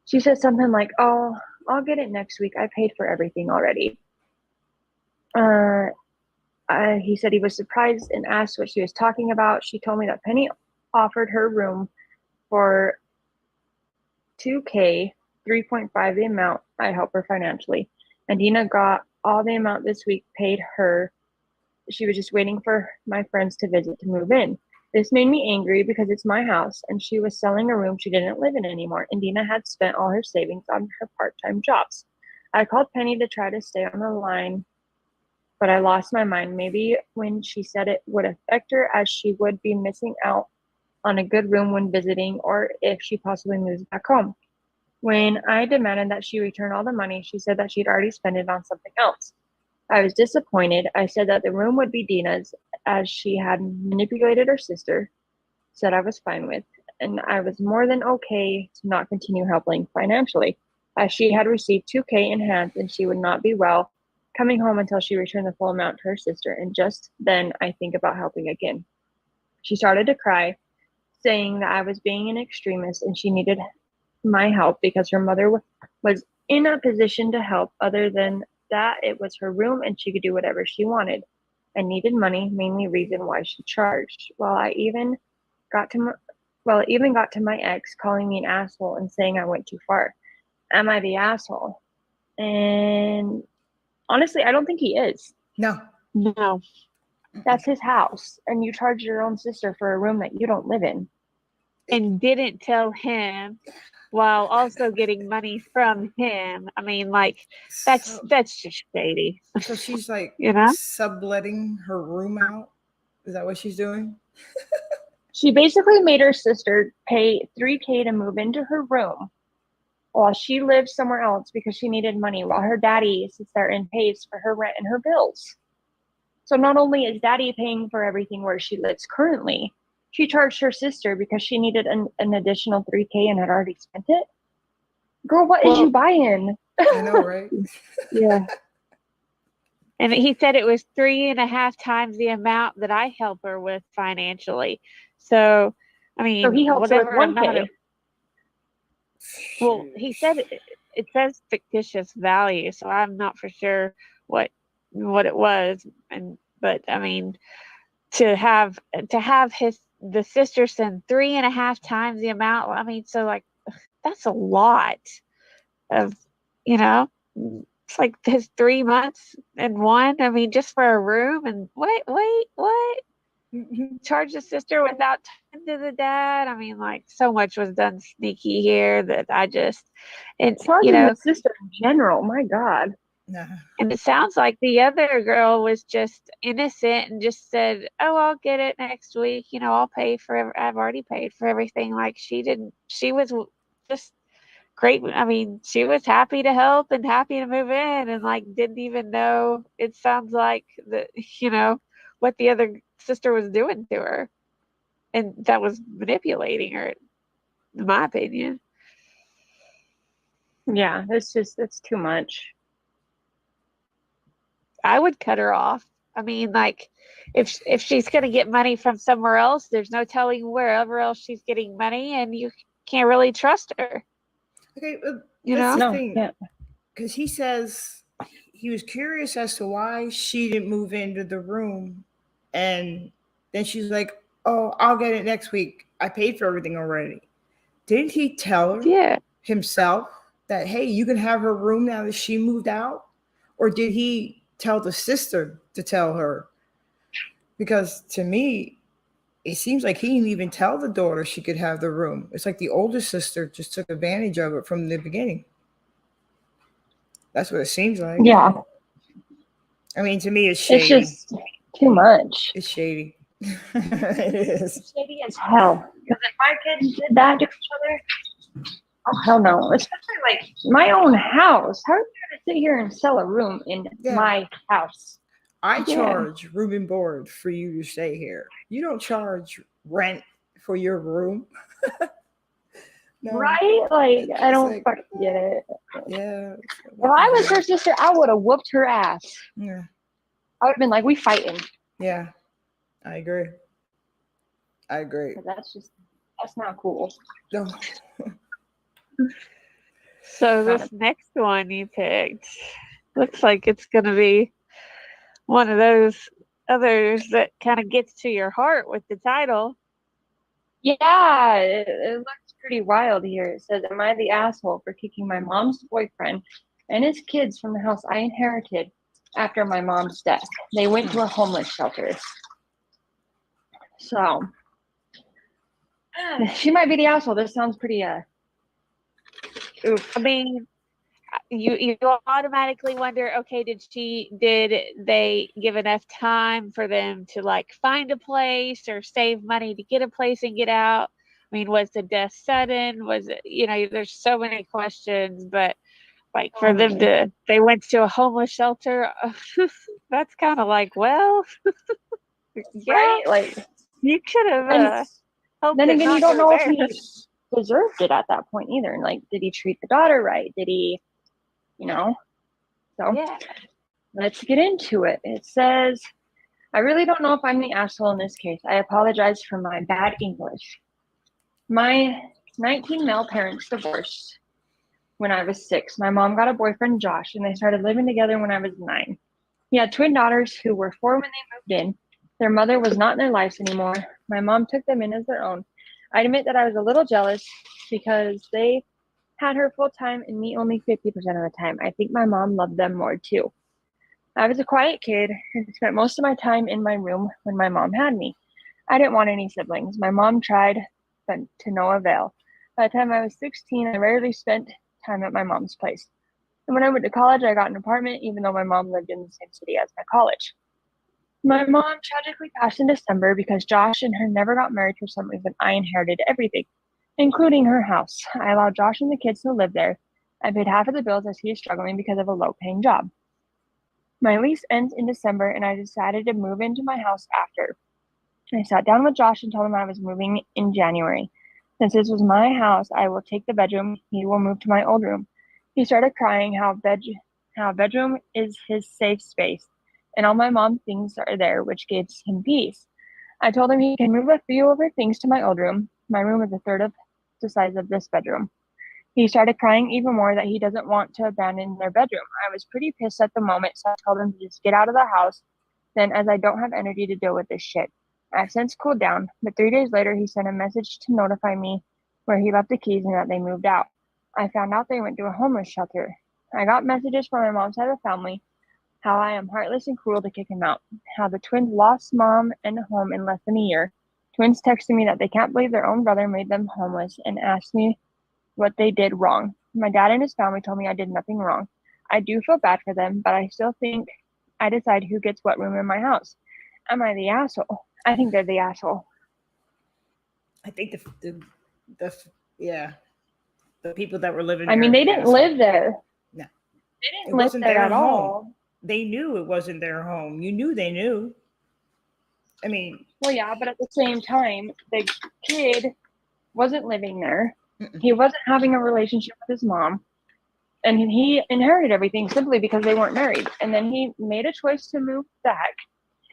She said something like, "Oh, I'll get it next week. I paid for everything already." He said he was surprised and asked what she was talking about. She told me that Penny offered her room for $2,000, 3.5 the amount I help her financially. And Dina got all the amount this week paid her. She was just waiting for my friends to visit to move in. This made me angry because it's my house and she was selling a room she didn't live in anymore, and Dina had spent all her savings on her part-time jobs. I called Penny to try to stay on the line, but I lost my mind. Maybe when she said it would affect her, as she would be missing out on a good room when visiting, or if she possibly moves back home. When I demanded that she return all the money, she said that she'd already spent it on something else. I was disappointed. I said that the room would be Dina's, as she had manipulated her sister, said I was fine with, and I was more than okay to not continue helping financially, as she had received $2,000 in hand and she would not be well coming home until she returned the full amount to her sister, and just then I think about helping again. She started to cry, saying that I was being an extremist and she needed my help because her mother was in a position to help. Other than that, it was her room and she could do whatever she wanted, and needed money, mainly reason why she charged. It even got to my ex calling me an asshole and saying I went too far. Am I the asshole? And honestly, I don't think he is. No. That's his house, and you charge your own sister for a room that you don't live in. And didn't tell him, while also getting money from him. I mean, like, that's just shady. So she's like, subletting her room out? Is that what she's doing? She basically made her sister pay $3,000 to move into her room while she lived somewhere else because she needed money, while her daddy sits there and pays for her rent and her bills. So not only is daddy paying for everything where she lives currently, she charged her sister because she needed an additional $3,000 and had already spent it. Girl, what is you buying? I know, right? Yeah. And he said it was 3.5 times the amount that I help her with financially. So, I mean, so he helps her with $1,000. Well, he said it says fictitious value, so I'm not for sure what it was. But I mean, to have the sister send 3.5 times the amount. I mean, so like that's a lot of, it's like his 3 months and one. I mean, just for a room. And what? Charge the sister without talking to the dad. I mean, like so much was done sneaky here that I just, and Charging the sister in general. My God. and it sounds like the other girl was just innocent and just said, "Oh, I'll get it next week. I'll pay for. I've already paid for everything." Like she didn't. She was just great. I mean, she was happy to help and happy to move in, and like didn't even know. It sounds like what the other sister was doing to her, and that was manipulating her, in my opinion. Yeah, it's too much. I would cut her off. I mean, like, if she's going to get money from somewhere else, there's no telling wherever else she's getting money, and you can't really trust her. Okay, that's the thing. Because he says he was curious as to why she didn't move into the room, and then she's like, "Oh, I'll get it next week. I paid for everything already." Didn't he tell her himself that, hey, you can have her room now that she moved out? Or did he tell the sister to tell her? Because to me, it seems like he didn't even tell the daughter she could have the room. It's like the older sister just took advantage of it from the beginning. That's what it seems like. Yeah. I mean, to me, it's shady. It's just too much. It's shady. It is. It's shady as hell. Because if my kids did that to each other, oh hell no. Especially like my own house. How are you going to sit here and sell a room in my house? I charge room and board for you to stay here. You don't charge rent for your room. No. Right? Like, I don't fucking get it. Yeah. If I was her sister, I would have whooped her ass. Yeah. I would have been like, we fighting. Yeah. I agree. That's not cool. No. So this next one you picked looks like it's going to be one of those others that kind of gets to your heart with the title. Yeah, it looks pretty wild here. It says, "Am I the asshole for kicking my mom's boyfriend and his kids from the house I inherited after my mom's death? They went to a homeless shelter." So, she might be the asshole. This sounds pretty, oof. I mean, you automatically wonder, okay, did they give enough time for them to like find a place or save money to get a place and get out? I mean, was the death sudden? Was it, there's so many questions, but like for them they went to a homeless shelter. That's kind of like, well, yeah, right? Like you could have. Then again, you don't know if he deserved it at that point either. And like, did he treat the daughter right? Did he, So let's get into it. It says, "I really don't know if I'm the asshole in this case. I apologize for my bad English. My 19 male parents divorced when I was 6. My mom got a boyfriend, Josh, and they started living together when I was 9. He had twin daughters who were 4 when they moved in. Their mother was not in their lives anymore. My mom took them in as their own. I admit that I was a little jealous because they had her full time and me only 50% of the time. I think my mom loved them more too. I was a quiet kid and spent most of my time in my room when my mom had me. I didn't want any siblings. My mom tried, but to no avail. By the time I was 16, I rarely spent time at my mom's place. And when I went to college, I got an apartment, even though my mom lived in the same city as my college. My mom tragically passed in December because Josh and her never got married for some reason. I inherited everything, including her house. I allowed Josh and the kids to live there. I paid half of the bills as he is struggling because of a low-paying job. My lease ends in December, and I decided to move into my house after. I sat down with Josh and told him I was moving in January. Since this was my house, I will take the bedroom. He will move to my old room. He started crying how bedroom is his safe space, and all my mom's things are there, which gives him peace. I told him he can move a few of her things to my old room. My room is a third of the size of this bedroom. He started crying even more that he doesn't want to abandon their bedroom. I was pretty pissed at the moment, so I told him to just get out of the house, then, as I don't have energy to deal with this shit. I've since cooled down, but 3 days later, he sent a message to notify me where he left the keys and that they moved out. I found out they went to a homeless shelter. I got messages from my mom's side of the family how I am heartless and cruel to kick him out, how the twins lost mom and home in less than a year. Twins texted me that they can't believe their own brother made them homeless and asked me what they did wrong. My dad and his family told me I did nothing wrong. I do feel bad for them, but I still think I decide who gets what room in my house. Am I the asshole? I think they're the asshole. I think the people that were living I mean, they didn't live there. No. They didn't live there at all. They knew it wasn't their home. You knew they knew. I mean, well, yeah, but at the same time, the kid wasn't living there. Mm-mm. He wasn't having a relationship with his mom. And he inherited everything simply because they weren't married. And then he made a choice to move back.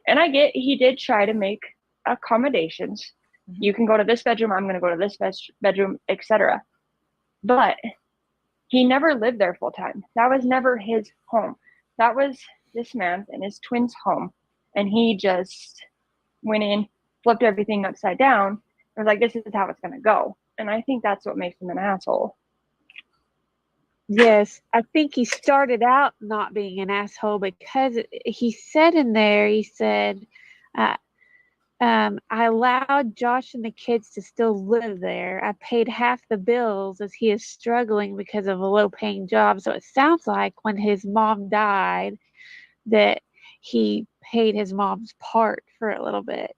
And I get he did try to make accommodations. Mm-hmm. You can go to this bedroom, I'm going to go to this bedroom, etc. But he never lived there full time. That was never his home. That was this man's and his twins' home. And he just went in, flipped everything upside down, and was like, this is how it's going to go. And I think that's what makes him an asshole. Yes, I think he started out not being an asshole because he said in there, he said, I allowed Josh and the kids to still live there. I paid half the bills as he is struggling because of a low-paying job. So it sounds like when his mom died that he paid his mom's part for a little bit.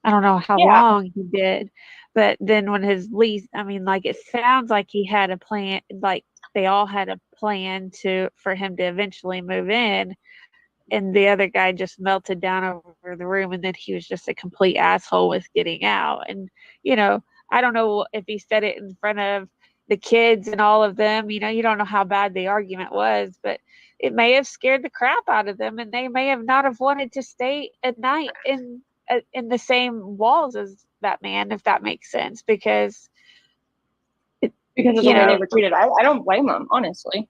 I don't know how long he did, but then when his lease, I mean, like, it sounds like he had a plan, like they all had a plan for him to eventually move in, and the other guy just melted down over the room, and then he was just a complete asshole with getting out. And, you know, I don't know if he said it in front of the kids and all of them, you know, you don't know how bad the argument was, but it may have scared the crap out of them, and they may have not have wanted to stay at night in the same walls as that man, if that makes sense, because of the way they were treated. I don't blame them, honestly.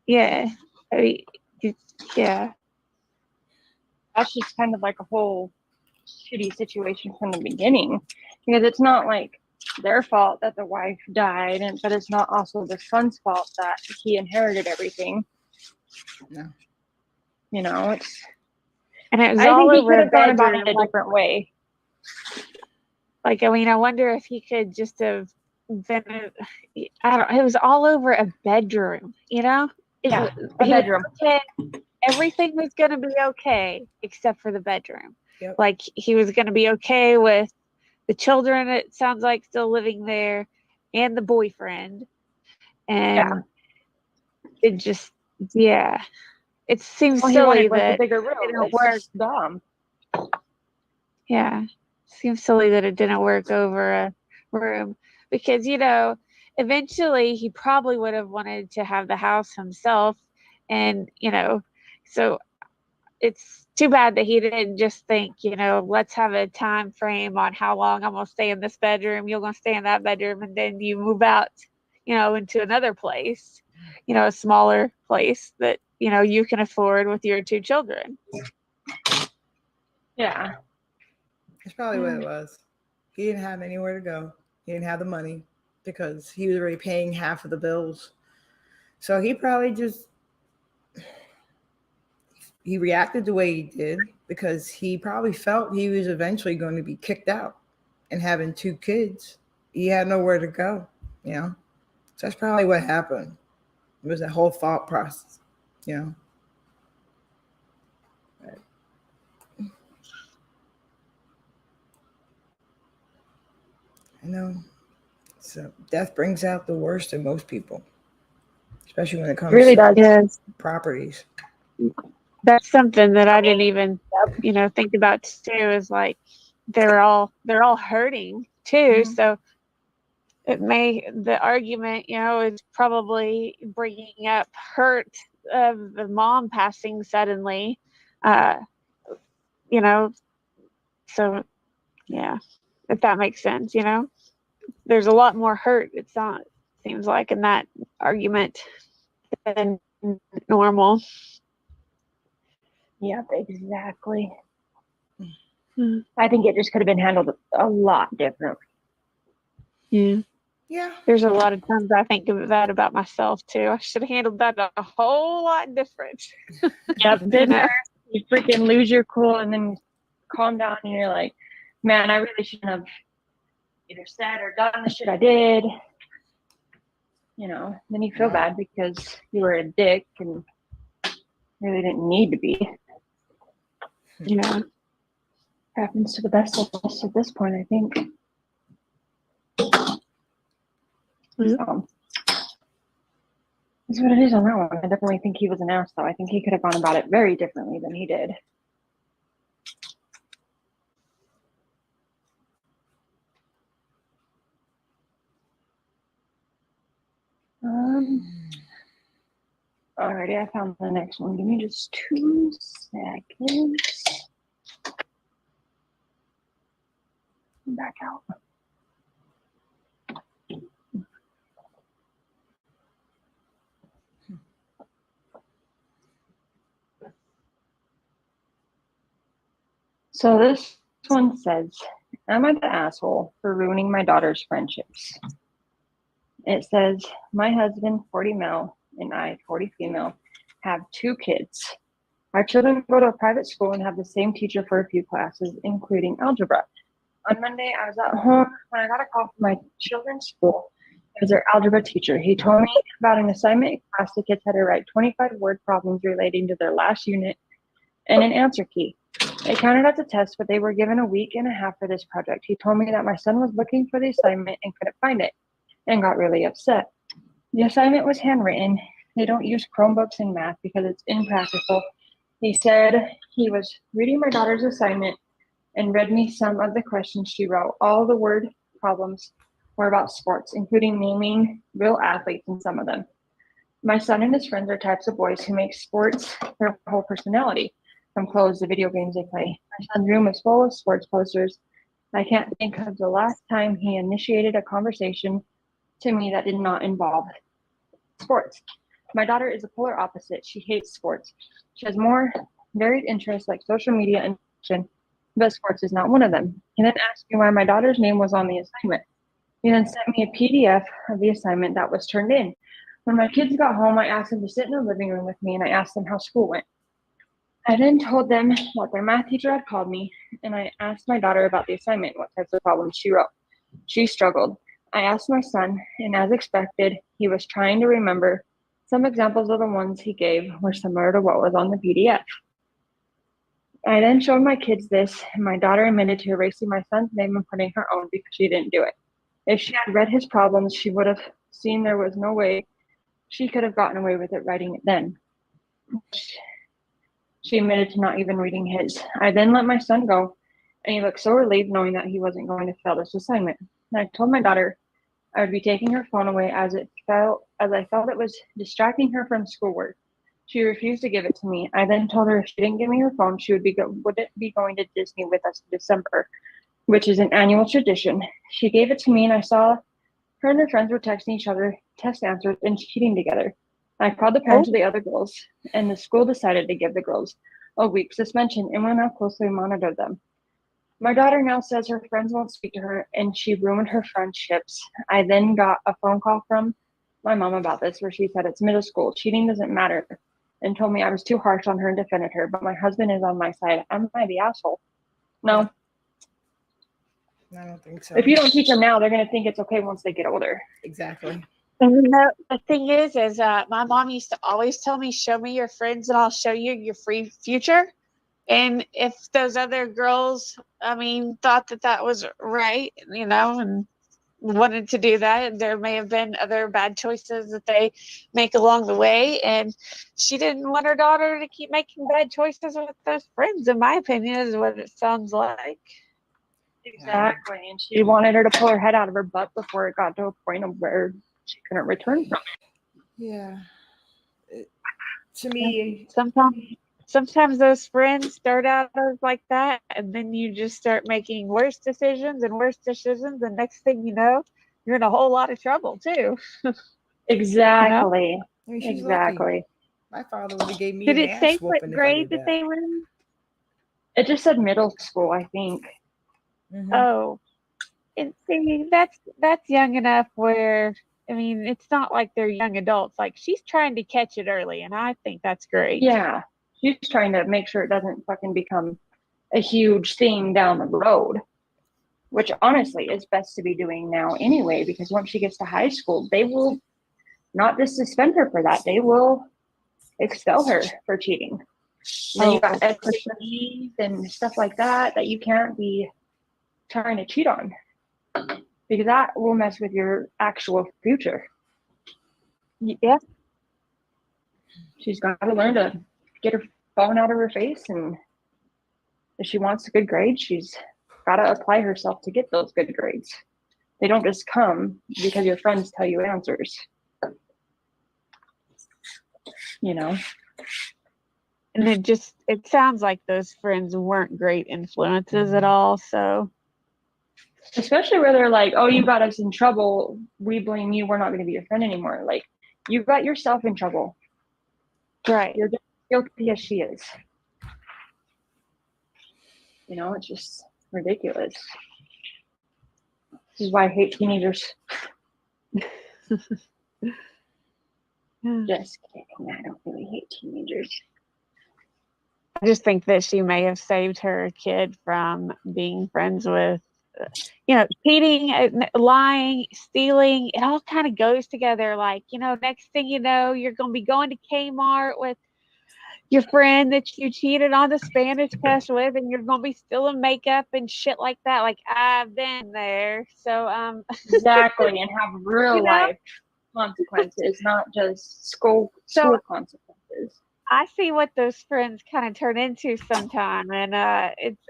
Yeah. I mean, yeah. That's just kind of like a whole shitty situation from the beginning, because it's not like their fault that the wife died, but it's not also the son's fault that he inherited everything. No. You know, I think he could have gone about it a different way. Like, I mean, I wonder if he could just have been, it was all over a bedroom, you know? Yeah, a bedroom. Everything was going to be okay except for the bedroom. Yep. Like, he was going to be okay with the children, it sounds like, still living there, and the boyfriend. And it just, it seems silly that a bigger room. It didn't work. Dumb. Yeah. Seems silly that it didn't work over a room, because, you know, eventually he probably would have wanted to have the house himself. And, you know, so it's too bad that he didn't just think, you know, let's have a time frame on how long I'm going to stay in this bedroom. You're going to stay in that bedroom. And then you move out, you know, into another place, you know, a smaller place that, you know, you can afford with your 2 children. Yeah. That's probably what it was. He didn't have anywhere to go. He didn't have the money because he was already paying half of the bills. So he probably he reacted the way he did because he probably felt he was eventually going to be kicked out, and having 2 kids, he had nowhere to go, you know? So that's probably what happened. It was that whole thought process, you know? I know. So death brings out the worst in most people, especially when it comes to properties. That's something that I didn't even, you know, think about too. Is like they're all hurting too. Mm-hmm. So the argument, you know, is probably bringing up hurt of the mom passing suddenly. You know, so yeah, if that makes sense, you know. There's a lot more hurt. It seems like, in that argument than normal. Yep, exactly. Hmm. I think it just could have been handled a lot different. Yeah. Yeah. There's a lot of times I think of that about myself too. I should have handled that a whole lot different. Yep, You been know? there. You freaking lose your cool and then calm down and you're like, man, I really shouldn't have either said or done the shit I did. You know, then you feel bad because you were a dick and really didn't need to be. Yeah. Happens to the best of us at this point, I think. So, that's what it is on that one. I definitely think he was an ass, though. I think he could have gone about it very differently than he did. Alrighty, I found the next one. Give me just 2 seconds. Back out. So this one says, am I the asshole for ruining my daughter's friendships? It says, my husband, 40 male, and I, 40 female, have 2 kids. Our children go to a private school and have the same teacher for a few classes, including algebra. On Monday, I was at home when I got a call from my children's school. It was their algebra teacher. He told me about an assignment in class. The kids had to write 25 word problems relating to their last unit and an answer key. It counted as a test, but they were given a week and a half for this project. He told me that my son was looking for the assignment and couldn't find it and got really upset. The assignment was handwritten. They don't use Chromebooks in math because it's impractical. He said he was reading my daughter's assignment and read me some of the questions she wrote. All the word problems were about sports, including naming real athletes in some of them. My son and his friends are types of boys who make sports their whole personality, from clothes to video games they play. My son's room is full of sports posters. I can't think of the last time he initiated a conversation to me that did not involve sports. My daughter is the polar opposite. She hates sports. She has more varied interests like social media and fiction, but sports is not one of them. He then asked me why my daughter's name was on the assignment. He then sent me a PDF of the assignment that was turned in. When my kids got home, I asked them to sit in the living room with me and I asked them how school went. I then told them that their math teacher had called me and I asked my daughter about the assignment, what types of problems she wrote. She struggled. I asked my son, and as expected, he was trying to remember. Some examples of the ones he gave were similar to what was on the PDF. I then showed my kids this, and my daughter admitted to erasing my son's name and putting her own because she didn't do it. If she had read his problems, she would have seen there was no way she could have gotten away with it writing it then. She admitted to not even reading his. I then let my son go, and he looked so relieved knowing that he wasn't going to fail this assignment. And I told my daughter I would be taking her phone away as I felt it was distracting her from schoolwork. She refused to give it to me. I then told her if she didn't give me her phone, she wouldn't be going to Disney with us in December, which is an annual tradition. She gave it to me, and I saw her and her friends were texting each other test answers and cheating together. I called the parents of the other girls, and the school decided to give the girls a week suspension and will now closely monitor them. My daughter now says her friends won't speak to her, and she ruined her friendships. I then got a phone call from my mom about this, where she said it's middle school, cheating doesn't matter, and told me I was too harsh on her and defended her, but my husband is on my side. Am I the asshole? No. I don't think so. If you don't teach them now, they're going to think it's okay once they get older. Exactly. And you know, the thing is my mom used to always tell me, show me your friends and I'll show you your free future. And if those other girls, thought that that was right, and wanted to do that, and there may have been other bad choices that they make along the way. And she didn't want her daughter to keep making bad choices with those friends, in my opinion, is what it sounds like. Exactly. And she wanted her to pull her head out of her butt before it got to a point of where she couldn't return from it. Yeah. To me, sometimes those friends start out as like that, and then you just start making worse decisions, and next thing you know, you're in a whole lot of trouble too. Exactly. I mean, she's Exactly. lucky. My father would have gave me Did an it say ass what whooping if I grade did that that. they were in? It just said middle school, I think. Mhm. Oh, and see, that's young enough where, I mean, it's not like they're young adults. Like, she's trying to catch it early, and I think that's great. Yeah. She's trying to make sure it doesn't fucking become a huge thing down the road, which honestly is best to be doing now anyway, because once she gets to high school, they will not just suspend her for that, they will expel her for cheating. And then you got SATs and stuff like that you can't be trying to cheat on, because that will mess with your actual future. Yeah. She's got to learn to get her phone out of her face, and if she wants a good grade, she's got to apply herself to get those good grades. They don't just come because your friends tell you answers. You know? And it sounds like those friends weren't great influences at all. So, especially where they're like, oh, you got us in trouble, we blame you, we're not going to be your friend anymore. Like, you got yourself in trouble. right. You're just guilty as she is. You know, it's just ridiculous. This is why I hate teenagers. Just kidding. I don't really hate teenagers. I just think that she may have saved her kid from being friends with, cheating, lying, stealing. It all kind of goes together. Like, next thing you know, you're going to be going to Kmart with your friend that you cheated on the Spanish test with, and you're going to be stealing makeup and shit like that. Like, I've been there. So, exactly. And have real life consequences, not just school consequences. I see what those friends kind of turn into sometime, and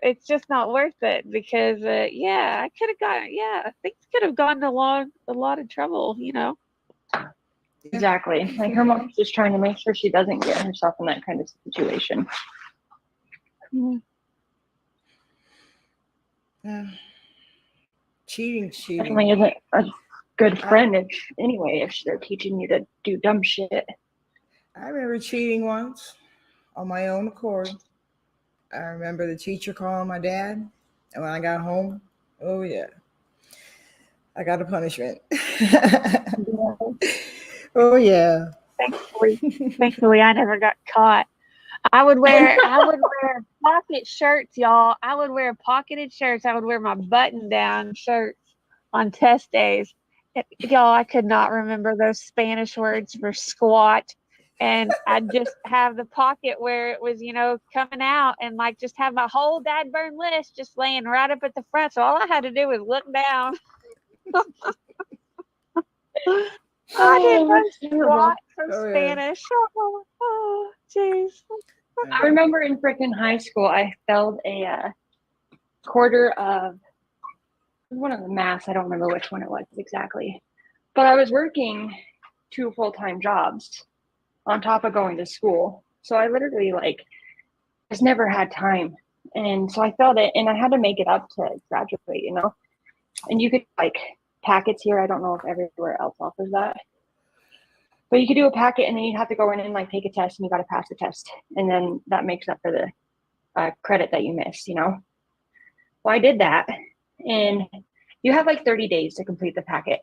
it's just not worth it, because I could have things could have gone a lot of trouble, Exactly. Like, her mom's just trying to make sure she doesn't get herself in that kind of situation. Cheating. Definitely isn't a good friend if they're teaching you to do dumb shit. I remember cheating once on my own accord. I remember the teacher calling my dad, and when I got home, oh yeah, I got a punishment. Oh yeah. Thankfully, I never got caught. I would wear pocket shirts, y'all. I would wear pocketed shirts. I would wear my button down shirts on test days. Y'all, I could not remember those Spanish words for squat. And I'd just have the pocket where it was, coming out, and like just have my whole dad burn list just laying right up at the front. So all I had to do was look down. I did my squat for Spanish. Oh, jeez. I remember in freaking high school, I failed a quarter of one of the maths. I don't remember which one it was exactly. But I was working 2 full-time jobs on top of going to school. So I literally just never had time. And so I failed it, and I had to make it up to graduate, And you could packets here. I don't know if everywhere else offers that. But you could do a packet, and then you'd have to go in and take a test, and you got to pass the test. And then that makes up for the credit that you missed, Well, I did that. And you have 30 days to complete the packet,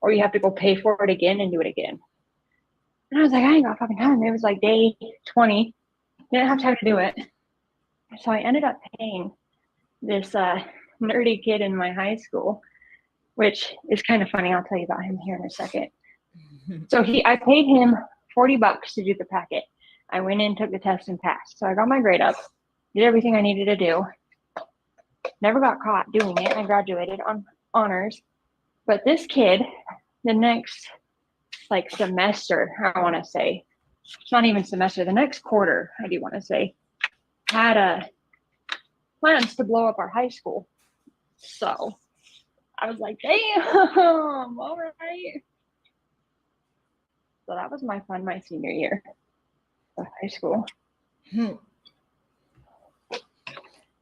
or you have to go pay for it again and do it again. And I was like, I ain't got fucking time. It was day 20. Didn't have time to do it. So I ended up paying this nerdy kid in my high school, which is kind of funny. I'll tell you about him here in a second. So I paid him $40 to do the packet. I went in, took the test, and passed. So I got my grade up, did everything I needed to do. Never got caught doing it. I graduated on honors. But this kid, the next semester, I want to say, it's not even semester, the next quarter, I do want to say, had plans to blow up our high school. So I was like, damn, all right. So that was my senior year of high school.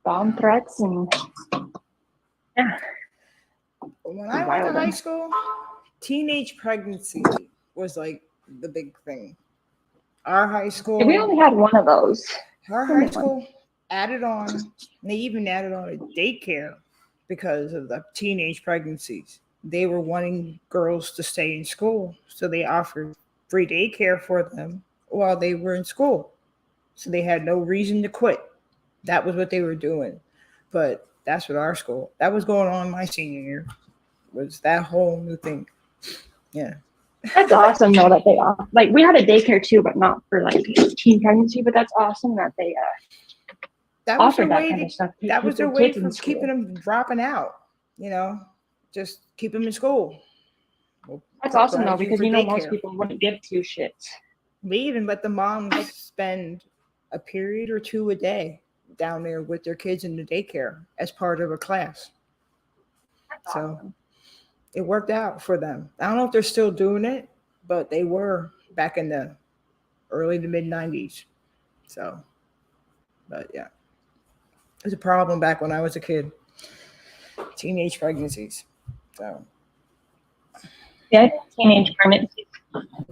Bomb threats and yeah. When I I went to wild. high school, teenage pregnancy was like the big thing. Our high school, We only had one of those. our high school added on, and they even added on a daycare because of the teenage pregnancies. They were wanting girls to stay in school, so they offered free daycare for them while they were in school. So they had no reason to quit. That was what they were doing. But that's what our school, that was going on my senior year, was that whole new thing. Yeah. That's awesome though that they like we had a daycare too, but not for like teen pregnancy. But that's awesome that they That was offered their that way kind to, of stuff. that was their way for keeping them dropping out, just keep them in school. We'll That's awesome though, provide you because for most daycare. people wouldn't give two shits. We even let the moms spend a period or two a day down there with their kids in the daycare as part of a class. That's So awesome. it worked out for them. I don't know if they're still doing it, but they were back in the early to mid 90s. So, but yeah, it was a problem back when I was a kid. Teenage pregnancies. So, Yeah, teenage pregnancy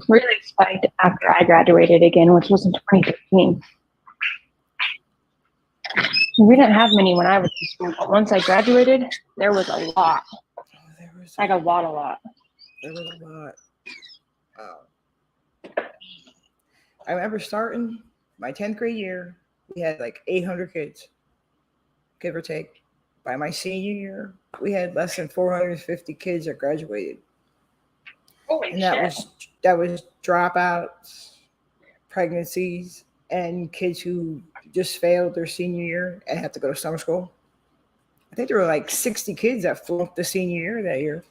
really spiked after I graduated again, which was in 2015. We didn't have many when I was in school, but once I graduated, there was a lot. there was Like a lot. There was a lot. I remember starting my 10th grade year, we had like 800 kids, give or take. By my senior year, we had less than 450 kids that graduated. Holy And that was dropouts, pregnancies, and kids who just failed their senior year and had to go to summer school. I think there were like 60 kids that flunked the senior year that year.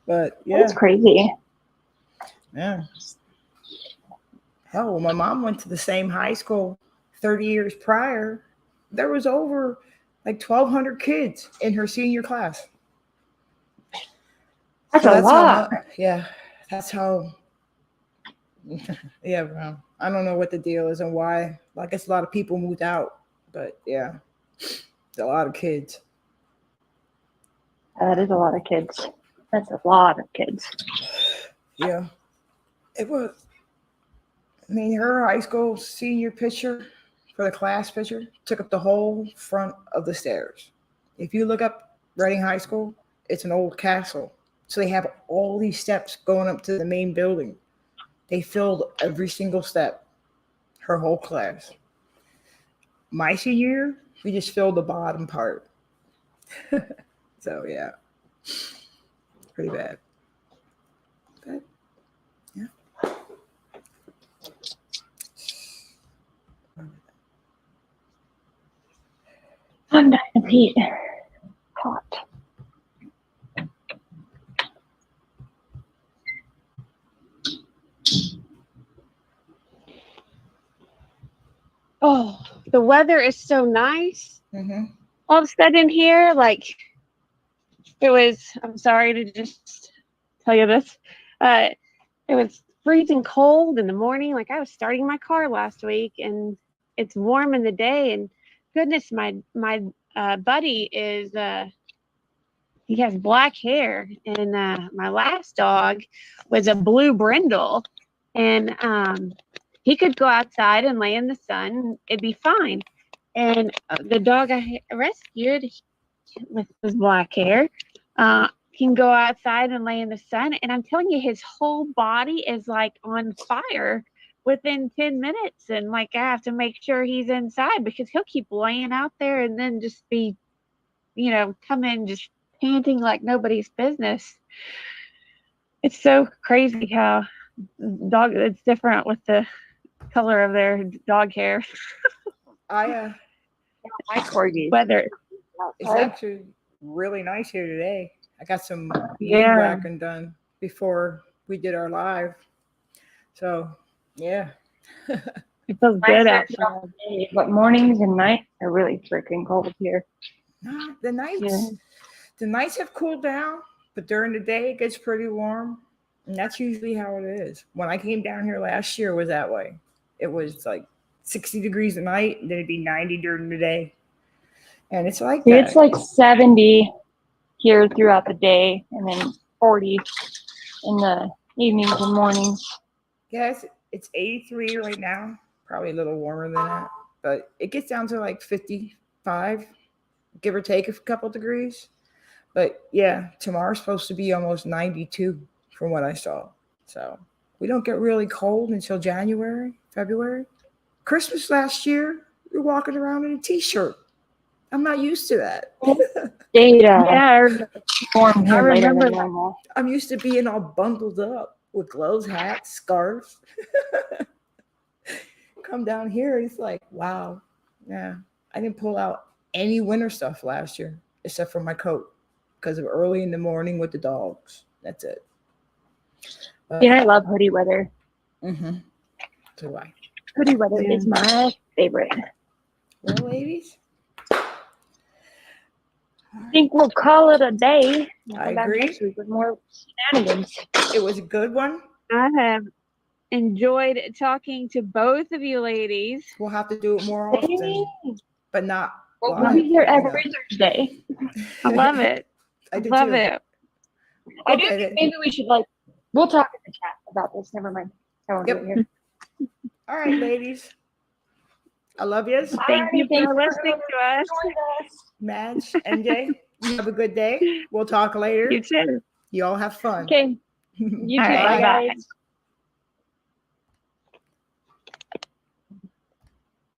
But yeah. That's crazy. Yeah. Hell, when my mom went to the same high school 30 years prior, there was over like 1,200 kids in her senior class. That's a lot. That's how. Yeah, bro. I don't know what the deal is and why. I guess a lot of people moved out, but yeah, a lot of kids. That is a lot of kids. That's a lot of kids. Yeah, it was. I mean, her high school senior picture for the class picture took up the whole front of the stairs. If you look up Reading High School, it's an old castle. So they have all these steps going up to the main building. They filled every single step, her whole class. My senior year, we just filled the bottom part. So, yeah, pretty bad. But, yeah. I'm dying of heat. Hot. Oh, the weather is so nice. Mm-hmm. All of a sudden here, like it was, I'm sorry to just tell you this. It was freezing cold in the morning. Like I was starting my car last week and it's warm in the day. And goodness, my buddy is, he has black hair. And my last dog was a blue brindle. And he could go outside and lay in the sun. It'd be fine. And the dog I rescued with his black hair can go outside and lay in the sun. And I'm telling you, his whole body is like on fire within 10 minutes. And like, I have to make sure he's inside because he'll keep laying out there and then just be, come in just panting like nobody's business. It's so crazy how it's different with the color of their dog hair. My corgis. Weather. It's actually really nice here today. I got some weed Yeah. whacking done before we did our live. So, yeah. It feels good outside. But mornings and nights are really freaking cold here. The nights have cooled down, but during the day it gets pretty warm. And that's usually how it is. When I came down here last year, it was that way. It was like 60 degrees at night, and then it'd be 90 during the day. And it's like that. It's like 70 here throughout the day, and then 40 in the evenings and mornings. Yes, it's 83 right now. Probably a little warmer than that, but it gets down to like 55, give or take a couple degrees. But yeah, tomorrow's supposed to be almost 92 from what I saw. So we don't get really cold until January, February. Christmas last year, we were walking around in a t-shirt. I'm not used to that. Data. Yeah, Warm I here later remember than normal. I'm used to being all bundled up with gloves, hats, scarves. Come down here, it's like, wow. Yeah. I didn't pull out any winter stuff last year except for my coat because of early in the morning with the dogs. That's it. But, I love hoodie weather. mm-hmm. So do I. Hoodie weather is my favorite. Well, ladies, I think we'll call it a day. We'll I come back agree. next week with more shenanigans. It was a good one. I have enjoyed talking to both of you ladies. We'll have to do it more often, but not We'll live. be here you know. every Thursday. I love it. I do Love too. it. I do Okay, think then. maybe we should we'll talk in the chat about this. Never mind. I won't Yep. do it here. All right, ladies. I love you. Thank you Thanks for listening to us. joining us. Madge, MJ, you have a good day. We'll talk later. You too. You all have fun. Okay. You All too. right. Bye, Bye, guys. guys.